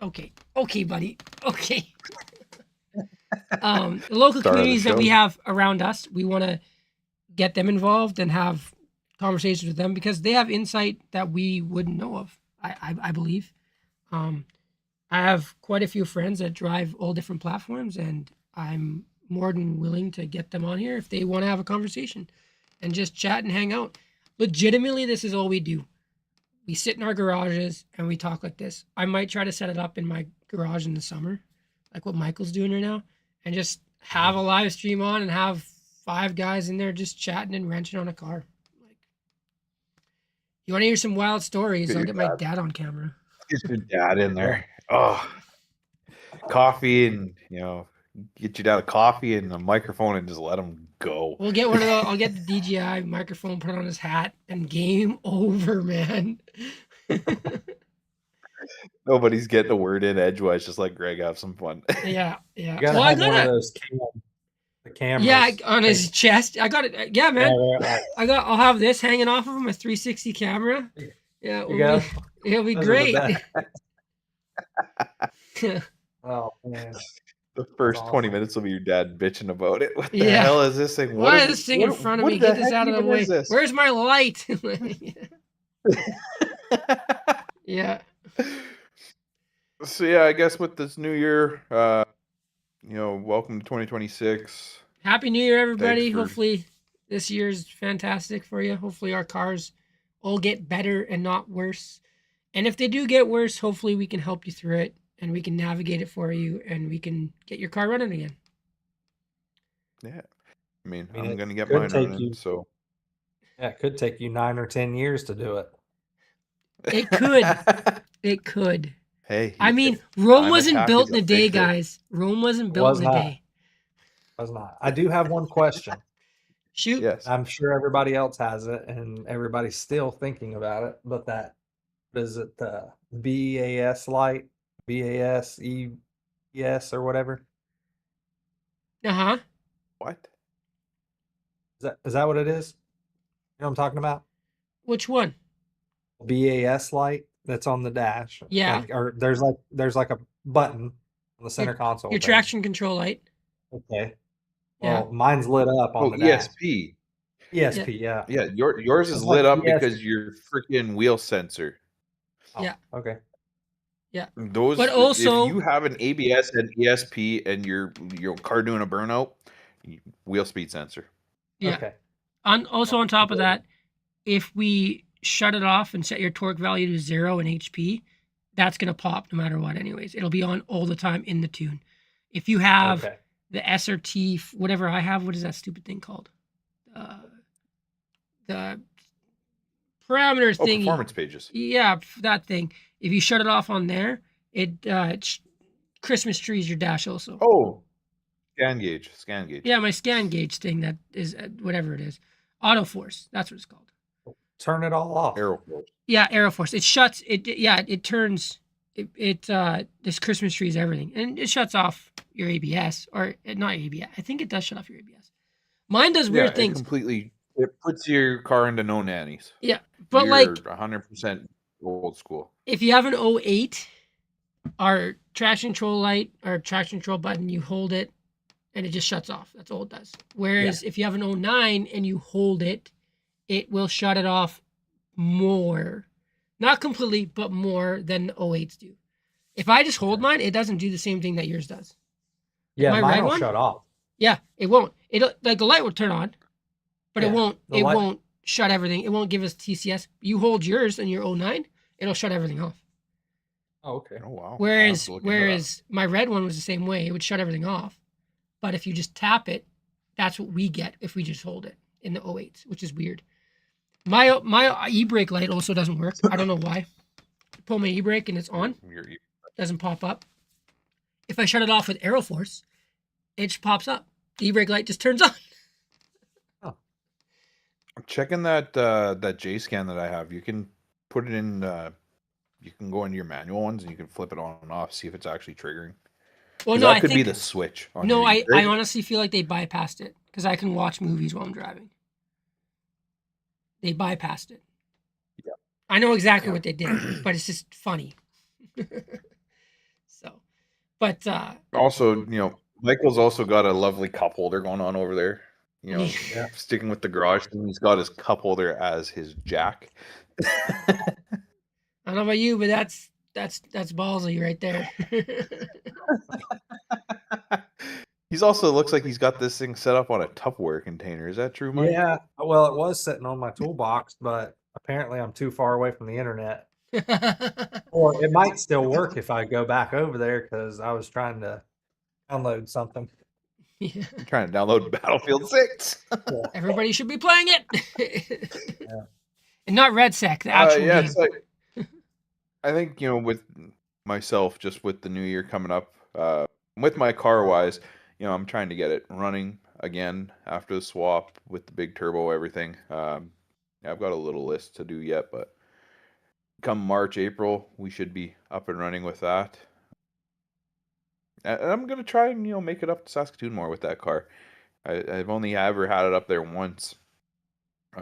Speaker 2: Okay, buddy. Okay. The local communities that we have around us, we want to get them involved and have conversations with them because they have insight that we wouldn't know of. I believe. I have quite a few friends that drive all different platforms, and I'm more than willing to get them on here if they want to have a conversation and just chat and hang out. Legitimately, this is all we do. We sit in our garages and we talk like this. I might try to set it up in my garage in the summer, like what Michael's doing right now, and just have a live stream on and have 5 guys in there just chatting and wrenching on a car. Like, you want to hear some wild stories? I'll get my dad on camera.
Speaker 1: Get your dad in there. Oh, coffee and get your dad a coffee and a microphone and just let him go.
Speaker 2: We'll get one of those. I'll get the DJI microphone, put it on his hat, and game over, man.
Speaker 1: Nobody's getting a word in edgewise. Just let Greg have some fun.
Speaker 2: Yeah.
Speaker 3: You gotta have one of those the cameras.
Speaker 2: Yeah, on his chest. I got it. Yeah, man. I'll have this hanging off of him, a 360 camera. Yeah. It'll be
Speaker 3: Those are the
Speaker 2: great.
Speaker 3: best. Oh man,
Speaker 1: The
Speaker 3: that's
Speaker 1: first 20
Speaker 3: awesome.
Speaker 1: minutes will be your dad bitching about it. What the
Speaker 2: Yeah.
Speaker 1: hell is this thing?
Speaker 2: Why is this thing in front of me?
Speaker 1: What the
Speaker 2: Get this
Speaker 1: heck
Speaker 2: out of the
Speaker 1: even
Speaker 2: way.
Speaker 1: is this?
Speaker 2: Where's my light? Yeah.
Speaker 1: So yeah, I guess with this new year, welcome to 2026.
Speaker 2: Happy New Year, everybody.
Speaker 1: for-
Speaker 2: Hopefully this year's fantastic for you. Hopefully our cars all get better and not worse. And if they do get worse, hopefully we can help you through it and we can navigate it for you and we can get your car running again.
Speaker 1: Yeah. I mean,
Speaker 3: I mean,
Speaker 1: I'm
Speaker 3: it
Speaker 1: gonna get
Speaker 3: could
Speaker 1: mine
Speaker 3: take
Speaker 1: running,
Speaker 3: you-
Speaker 1: so
Speaker 3: Yeah, it could take you 9 or 10 years to do it.
Speaker 2: It could. It could.
Speaker 1: Hey,
Speaker 2: I mean, Rome
Speaker 1: time
Speaker 2: wasn't
Speaker 1: attack
Speaker 2: built
Speaker 1: is
Speaker 2: in a
Speaker 1: a
Speaker 2: day,
Speaker 1: big thing.
Speaker 2: guys. Rome wasn't built
Speaker 3: Was
Speaker 2: in a
Speaker 3: not.
Speaker 2: day.
Speaker 3: Was not. I do have one question.
Speaker 2: Shoot.
Speaker 1: Yes.
Speaker 3: I'm sure everybody else has it, and everybody's still thinking about it. But what is it, the BAS light, BAS, ES, or whatever?
Speaker 2: Uh-huh.
Speaker 1: What?
Speaker 3: Is that what it is? You know what I'm talking about?
Speaker 2: Which one?
Speaker 3: BAS light that's on the dash.
Speaker 2: Yeah.
Speaker 3: Or there's like a button on the center console.
Speaker 2: Your
Speaker 3: thing.
Speaker 2: traction control light.
Speaker 3: Okay.
Speaker 2: Yeah.
Speaker 3: Well, mine's lit up on
Speaker 1: Oh,
Speaker 3: the dash.
Speaker 1: ESP.
Speaker 3: ESP, yeah.
Speaker 1: Yeah, yours is
Speaker 3: It's
Speaker 1: lit
Speaker 3: like
Speaker 1: up
Speaker 3: ES
Speaker 1: because your freaking wheel sensor.
Speaker 3: Oh,
Speaker 2: Yeah.
Speaker 3: Okay.
Speaker 2: Yeah.
Speaker 1: Those,
Speaker 2: But also-
Speaker 1: if you have an ABS and ESP and your car doing a burnout, wheel speed sensor.
Speaker 2: Yeah.
Speaker 3: Okay.
Speaker 2: Also on top of that, if we shut it off and set your torque value to 0 in HP, that's going to pop no matter what anyways. It'll be on all the time in the tune. If you have
Speaker 3: Okay.
Speaker 2: the SRT, whatever I have, what is that stupid thing called? The parameters
Speaker 1: Oh,
Speaker 2: thing.
Speaker 1: performance pages.
Speaker 2: Yeah, that thing. If you shut it off on there, it Christmas trees your dash also.
Speaker 1: Oh, scan gauge.
Speaker 2: Yeah, my scan gauge thing that is whatever it is. Auto force. That's what it's called.
Speaker 3: Turn it all off.
Speaker 1: Arrow force.
Speaker 2: Yeah, aero force. It shuts. It turns. This Christmas tree is everything, and it shuts off your ABS or not ABS. I think it does shut off your ABS. Mine does weird things.
Speaker 1: It puts your car into no nannies.
Speaker 2: Yeah, but
Speaker 1: You're
Speaker 2: like
Speaker 1: 100% old school.
Speaker 2: if you have an 08, our traction control light or traction control button, you hold it and it just shuts off. That's all it does. Whereas if you have an 09 and you hold it, it will shut it off more. Not completely, but more than the 08s do. If I just hold mine, it doesn't do the same thing that yours does.
Speaker 3: Yeah,
Speaker 2: my
Speaker 3: mine
Speaker 2: red
Speaker 3: will
Speaker 2: one?
Speaker 3: shut off.
Speaker 2: Yeah, it won't. It'll like the light will turn on, but it
Speaker 3: Yeah,
Speaker 2: won't.
Speaker 3: the
Speaker 2: It
Speaker 3: light-
Speaker 2: won't shut everything. It won't give us TCS. You hold yours and your 09, it'll shut everything off.
Speaker 3: Oh, okay.
Speaker 1: Oh, wow. I'll have
Speaker 2: Whereas
Speaker 1: to look into that.
Speaker 2: my red one was the same way. It would shut everything off. But if you just tap it, that's what we get if we just hold it in the 08s, which is weird. My e-brake light also doesn't work. I don't know why. I pull my e-brake and it's on.
Speaker 1: Your-
Speaker 2: Doesn't pop up. If I shut it off with Aeroforce, it just pops up. The e-brake light just turns on.
Speaker 1: I'm checking that J scan that I have. You can put it in. You can go into your manual ones and you can flip it on and off. See if it's actually triggering.
Speaker 2: Well,
Speaker 1: 'Cause
Speaker 2: no,
Speaker 1: that
Speaker 2: I
Speaker 1: could be
Speaker 2: think
Speaker 1: the switch. On
Speaker 2: no,
Speaker 1: your
Speaker 2: I
Speaker 1: e-brake.
Speaker 2: honestly feel like they bypassed it because I can watch movies while I'm driving. They bypassed it.
Speaker 1: Yeah.
Speaker 2: I know exactly
Speaker 1: Yeah.
Speaker 2: what they did, but it's just funny. So, but
Speaker 1: Also, Michael's also got a lovely cup holder going on over there.
Speaker 3: Yeah.
Speaker 1: Sticking with the garage thing, he's got his cup holder as his jack.
Speaker 2: I don't know about you, but that's ballsy right there.
Speaker 1: He's also looks like he's got this thing set up on a Tupperware container. Is that true, Mike?
Speaker 3: Yeah. Well, it was sitting on my toolbox, but apparently I'm too far away from the internet. Or it might still work if I go back over there because I was trying to download something.
Speaker 2: Yeah.
Speaker 1: I'm trying to download Battlefield 6.
Speaker 2: Everybody should be playing it.
Speaker 3: Yeah.
Speaker 2: And not Red Sec, the actual
Speaker 1: yeah,
Speaker 2: game.
Speaker 1: it's like, I think, with myself, just with the new year coming up, with my car wise, I'm trying to get it running again after the swap with the big turbo, everything. I've got a little list to do yet, but come March, April, we should be up and running with that. And I'm gonna try and make it up to Saskatoon more with that car. I've only ever had it up there once,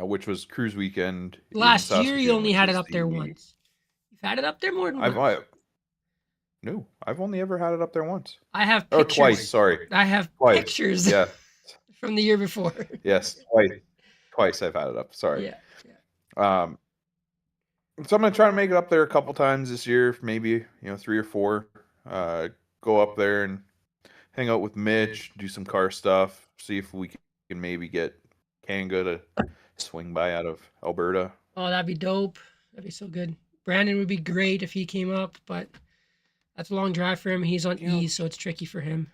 Speaker 1: which was cruise weekend. in
Speaker 2: Last year, you
Speaker 1: Saskatoon,
Speaker 2: only
Speaker 1: which
Speaker 2: had it
Speaker 1: is
Speaker 2: up there
Speaker 1: the-
Speaker 2: once. You've had it up there more than
Speaker 1: I've
Speaker 2: once.
Speaker 1: no, I've only ever had it up there once.
Speaker 2: I have
Speaker 1: Oh,
Speaker 2: pictures.
Speaker 1: twice. Sorry,
Speaker 2: I have
Speaker 1: twice.
Speaker 2: pictures
Speaker 1: Yeah,
Speaker 2: from the year before.
Speaker 1: yes, twice I've had it up. Sorry.
Speaker 2: Yeah.
Speaker 1: So I'm gonna try to make it up there a couple times this year, maybe 3 or 4. Go up there and hang out with Mitch, do some car stuff, see if we can maybe get Kanga to swing by out of Alberta.
Speaker 2: Oh, that'd be dope. That'd be so good. Brandon would be great if he came up, but that's a long drive for him. He's on E, so it's tricky for him.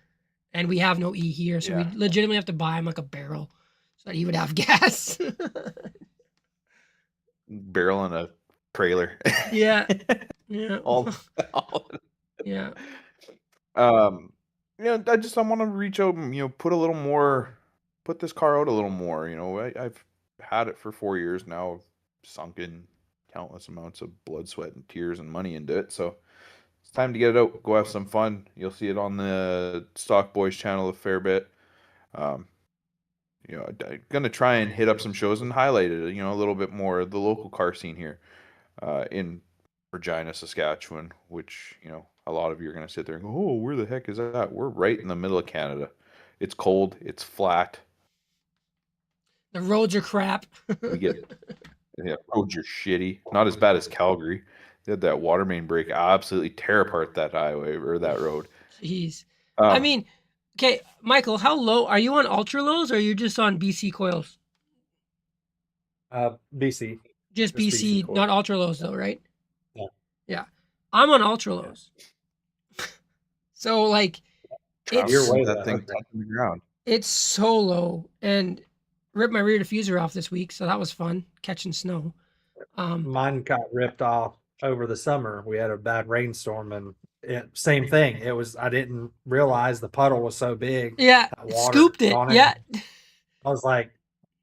Speaker 2: And we have no E here, so we legitimately have to buy him like a barrel so that he would have gas.
Speaker 1: Barrel in a trailer.
Speaker 2: Yeah. Yeah. Yeah.
Speaker 1: I want to reach out and put this car out a little more. I've had it for 4 years now. I've sunk in countless amounts of blood, sweat, and tears and money into it. So it's time to get it out. Go have some fun. You'll see it on the Stockboys channel a fair bit. I'm gonna try and hit up some shows and highlight it. A little bit more of the local car scene here in Regina, Saskatchewan, which, a lot of you are going to sit there and go, oh, where the heck is that? We're right in the middle of Canada. It's cold. It's flat.
Speaker 2: The roads are crap.
Speaker 1: Roads are shitty. Not as bad as Calgary. They had that water main break absolutely tear apart that highway or that road.
Speaker 2: Jeez. I mean, okay, Michael, how low? Are you on ultra lows or are you just on BC coils?
Speaker 3: BC.
Speaker 2: Just BC,
Speaker 3: coil.
Speaker 2: not ultra lows though, right?
Speaker 3: Yeah.
Speaker 2: Yeah. I'm on ultra lows. So like
Speaker 3: You're way
Speaker 1: that thing touching the ground.
Speaker 2: It's so low, and ripped my rear diffuser off this week, so that was fun catching snow.
Speaker 3: Mine got ripped off over the summer. We had a bad rainstorm, and same thing. I didn't realize the puddle was so big.
Speaker 2: Yeah, scooped it. Yeah.
Speaker 3: I was like,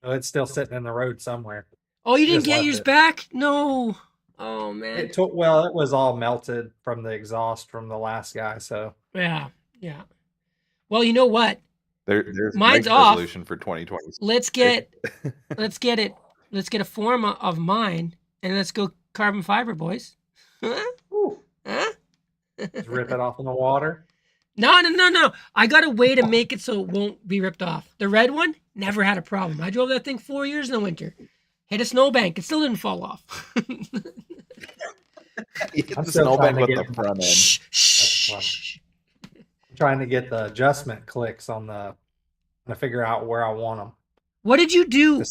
Speaker 3: oh, it's still sitting in the road somewhere.
Speaker 2: Oh, you didn't get yours back? No. Oh man.
Speaker 3: It was all melted from the exhaust from the last guy. So
Speaker 2: yeah. Well, you know what?
Speaker 1: There's
Speaker 2: mine's
Speaker 1: off. Resolution for 2020.
Speaker 2: Let's get it. Let's get a form of mine, and let's go carbon fiber, boys.
Speaker 3: Huh? Just rip it off in the water.
Speaker 2: No. I got a way to make it so it won't be ripped off. The red one never had a problem. I drove that thing 4 years in the winter. Hit a snowbank. It still didn't fall off.
Speaker 3: I'm snowbank with the front end. I'm trying to get the adjustment clicks to figure out where I want them.
Speaker 2: What did you do?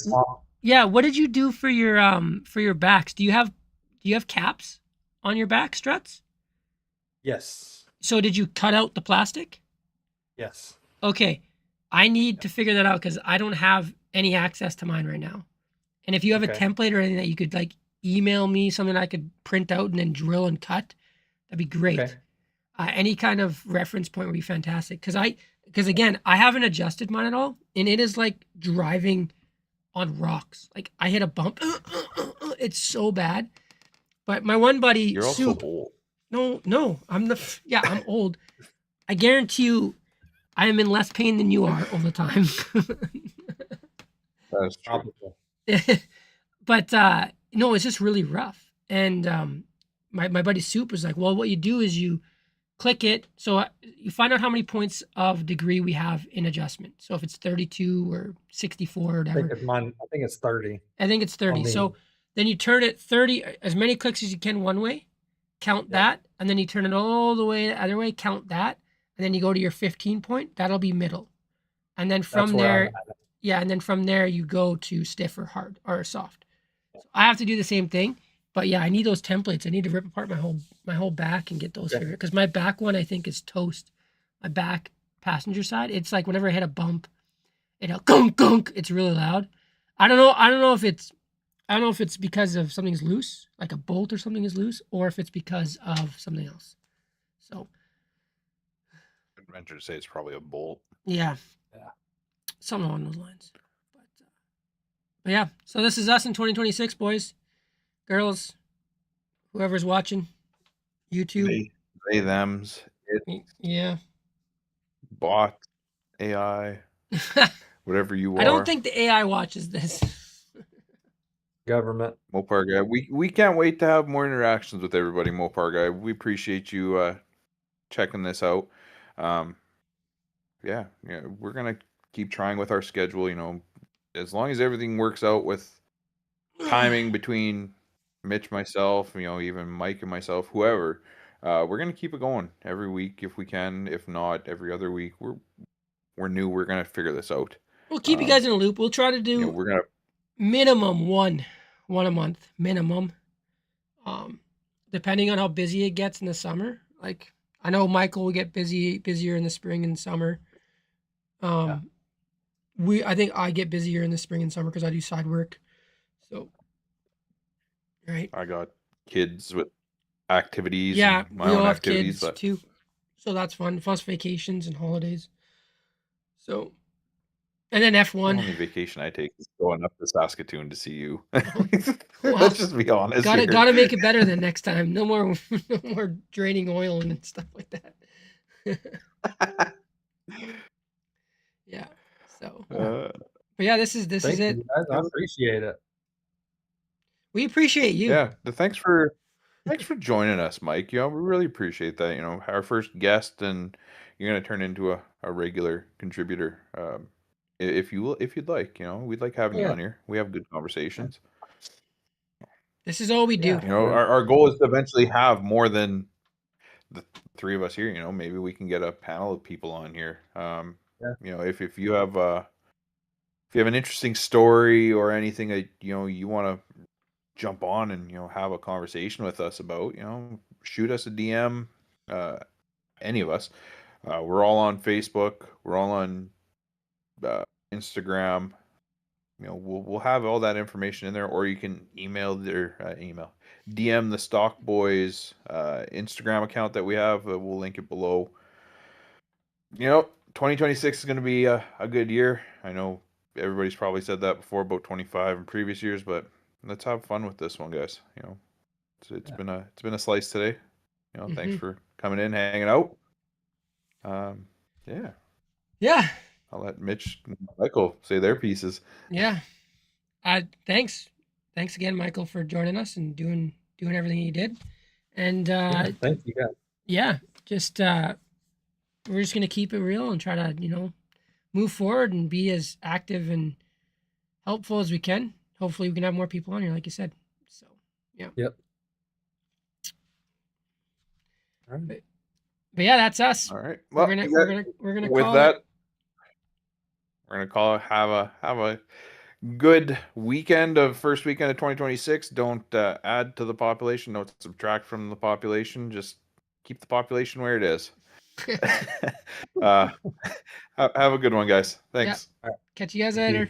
Speaker 2: Yeah, what did you do for your backs? Do you have caps on your back struts?
Speaker 3: Yes.
Speaker 2: So did you cut out the plastic?
Speaker 3: Yes.
Speaker 2: Okay. I need to figure that out because I don't have any access to mine right now. And if you have a template or anything that you could like email me something I could print out and then drill and cut, that'd be great. Okay. Any kind of reference point would be fantastic because again, I haven't adjusted mine at all, and it is like driving on rocks. Like I hit a bump, it's so bad. But my one buddy,
Speaker 1: you're also old.
Speaker 2: No, I'm old. I guarantee you, I am in less pain than you are all the time.
Speaker 1: That's true.
Speaker 2: But no, it's just really rough. And my buddy Soup was like, well, what you do is you click it. So you find out how many points of degree we have in adjustment. So if it's 32 or 64 or whatever.
Speaker 3: I think it's 30.
Speaker 2: I think it's 30. So then you turn it 30, as many clicks as you can one way, count that, and then you turn it all the way the other way, count that, and then you go to your 15 point. That'll be middle. And then from there, and then from there you go to stiff or hard or soft. So I have to do the same thing. But yeah, I need those templates. I need to rip apart my whole back and get those figured. Because my back one, I think, is toast. My back passenger side, it's like whenever I hit a bump, it'll gunk gunk. It's really loud. I don't know if it's because of something's loose, like a bolt or something is loose, or if it's because of something else. So
Speaker 1: I'd venture to say it's probably a bolt.
Speaker 2: Yeah. Something along those lines. But yeah, so this is us in 2026, boys. Girls, whoever's watching, YouTube.
Speaker 1: They thems.
Speaker 2: Yeah.
Speaker 1: Bot, AI, whatever you are.
Speaker 2: I don't think the AI watches this.
Speaker 3: government.
Speaker 1: Mopar guy. We can't wait to have more interactions with everybody, Mopar guy. We appreciate you checking this out. Yeah, we're gonna keep trying with our schedule. As long as everything works out with timing between Mitch, myself, even Mike and myself, whoever, we're gonna keep it going every week if we can. If not, every other week. We're new. We're gonna figure this out.
Speaker 2: We'll keep you guys in a loop. We'll try to do
Speaker 1: We're gonna.
Speaker 2: minimum one a month, minimum. Depending on how busy it gets in the summer. Like I know Michael will get busier in the spring and summer. I think I get busier in the spring and summer because I do side work. So, right.
Speaker 1: I got kids with activities.
Speaker 2: Yeah,
Speaker 1: and my
Speaker 2: we
Speaker 1: own
Speaker 2: all have
Speaker 1: activities,
Speaker 2: kids
Speaker 1: but
Speaker 2: too. So that's fun. Plus vacations and holidays. So, and then
Speaker 1: the
Speaker 2: F1.
Speaker 1: only vacation I take is going up to Saskatoon to see you.
Speaker 2: Well,
Speaker 1: Let's just be honest. here.
Speaker 2: Gotta make it better than next time. No more no more draining oil and stuff like that. Yeah. So, but yeah, this is
Speaker 3: Thank
Speaker 2: it.
Speaker 3: you, guys. I appreciate it.
Speaker 2: We appreciate you.
Speaker 1: Yeah, thanks for joining us, Mike. We really appreciate that. Our first guest, and you're gonna turn into a regular contributor. If you'd like, we'd like having you on here. We have good conversations.
Speaker 2: This is all we do.
Speaker 1: Our goal is to eventually have more than the three of us here. Maybe we can get a panel of people on here. If you have an interesting story or anything that you want to jump on and have a conversation with us about, shoot us a DM. Any of us. We're all on Facebook. We're all on Instagram. We'll have all that information in there, or you can DM the Stockboys Instagram account that we have. We'll link it below. 2026 is going to be a good year. I know everybody's probably said that before about 25 in previous years, but let's have fun with this one, guys. It's been a slice today. Thanks for coming in, hanging out.
Speaker 2: Yeah.
Speaker 1: I'll let Mitch and Michael say their pieces.
Speaker 2: Yeah. Thanks again, Michael, for joining us and doing everything you did. And
Speaker 3: thank you, guys.
Speaker 2: Yeah, just we're just gonna keep it real and try to move forward and be as active and helpful as we can. Hopefully, we can have more people on here, like you said. So yeah.
Speaker 3: Yep.
Speaker 2: All right. But yeah, that's us.
Speaker 1: All right. Well,
Speaker 2: we're gonna
Speaker 1: with
Speaker 2: call
Speaker 1: that.
Speaker 2: it.
Speaker 1: We're gonna call it. Have a good weekend of first weekend of 2026. Don't add to the population. Don't subtract from the population. Just keep the population where it is. Have a good one, guys. Thanks.
Speaker 2: Catch you guys later.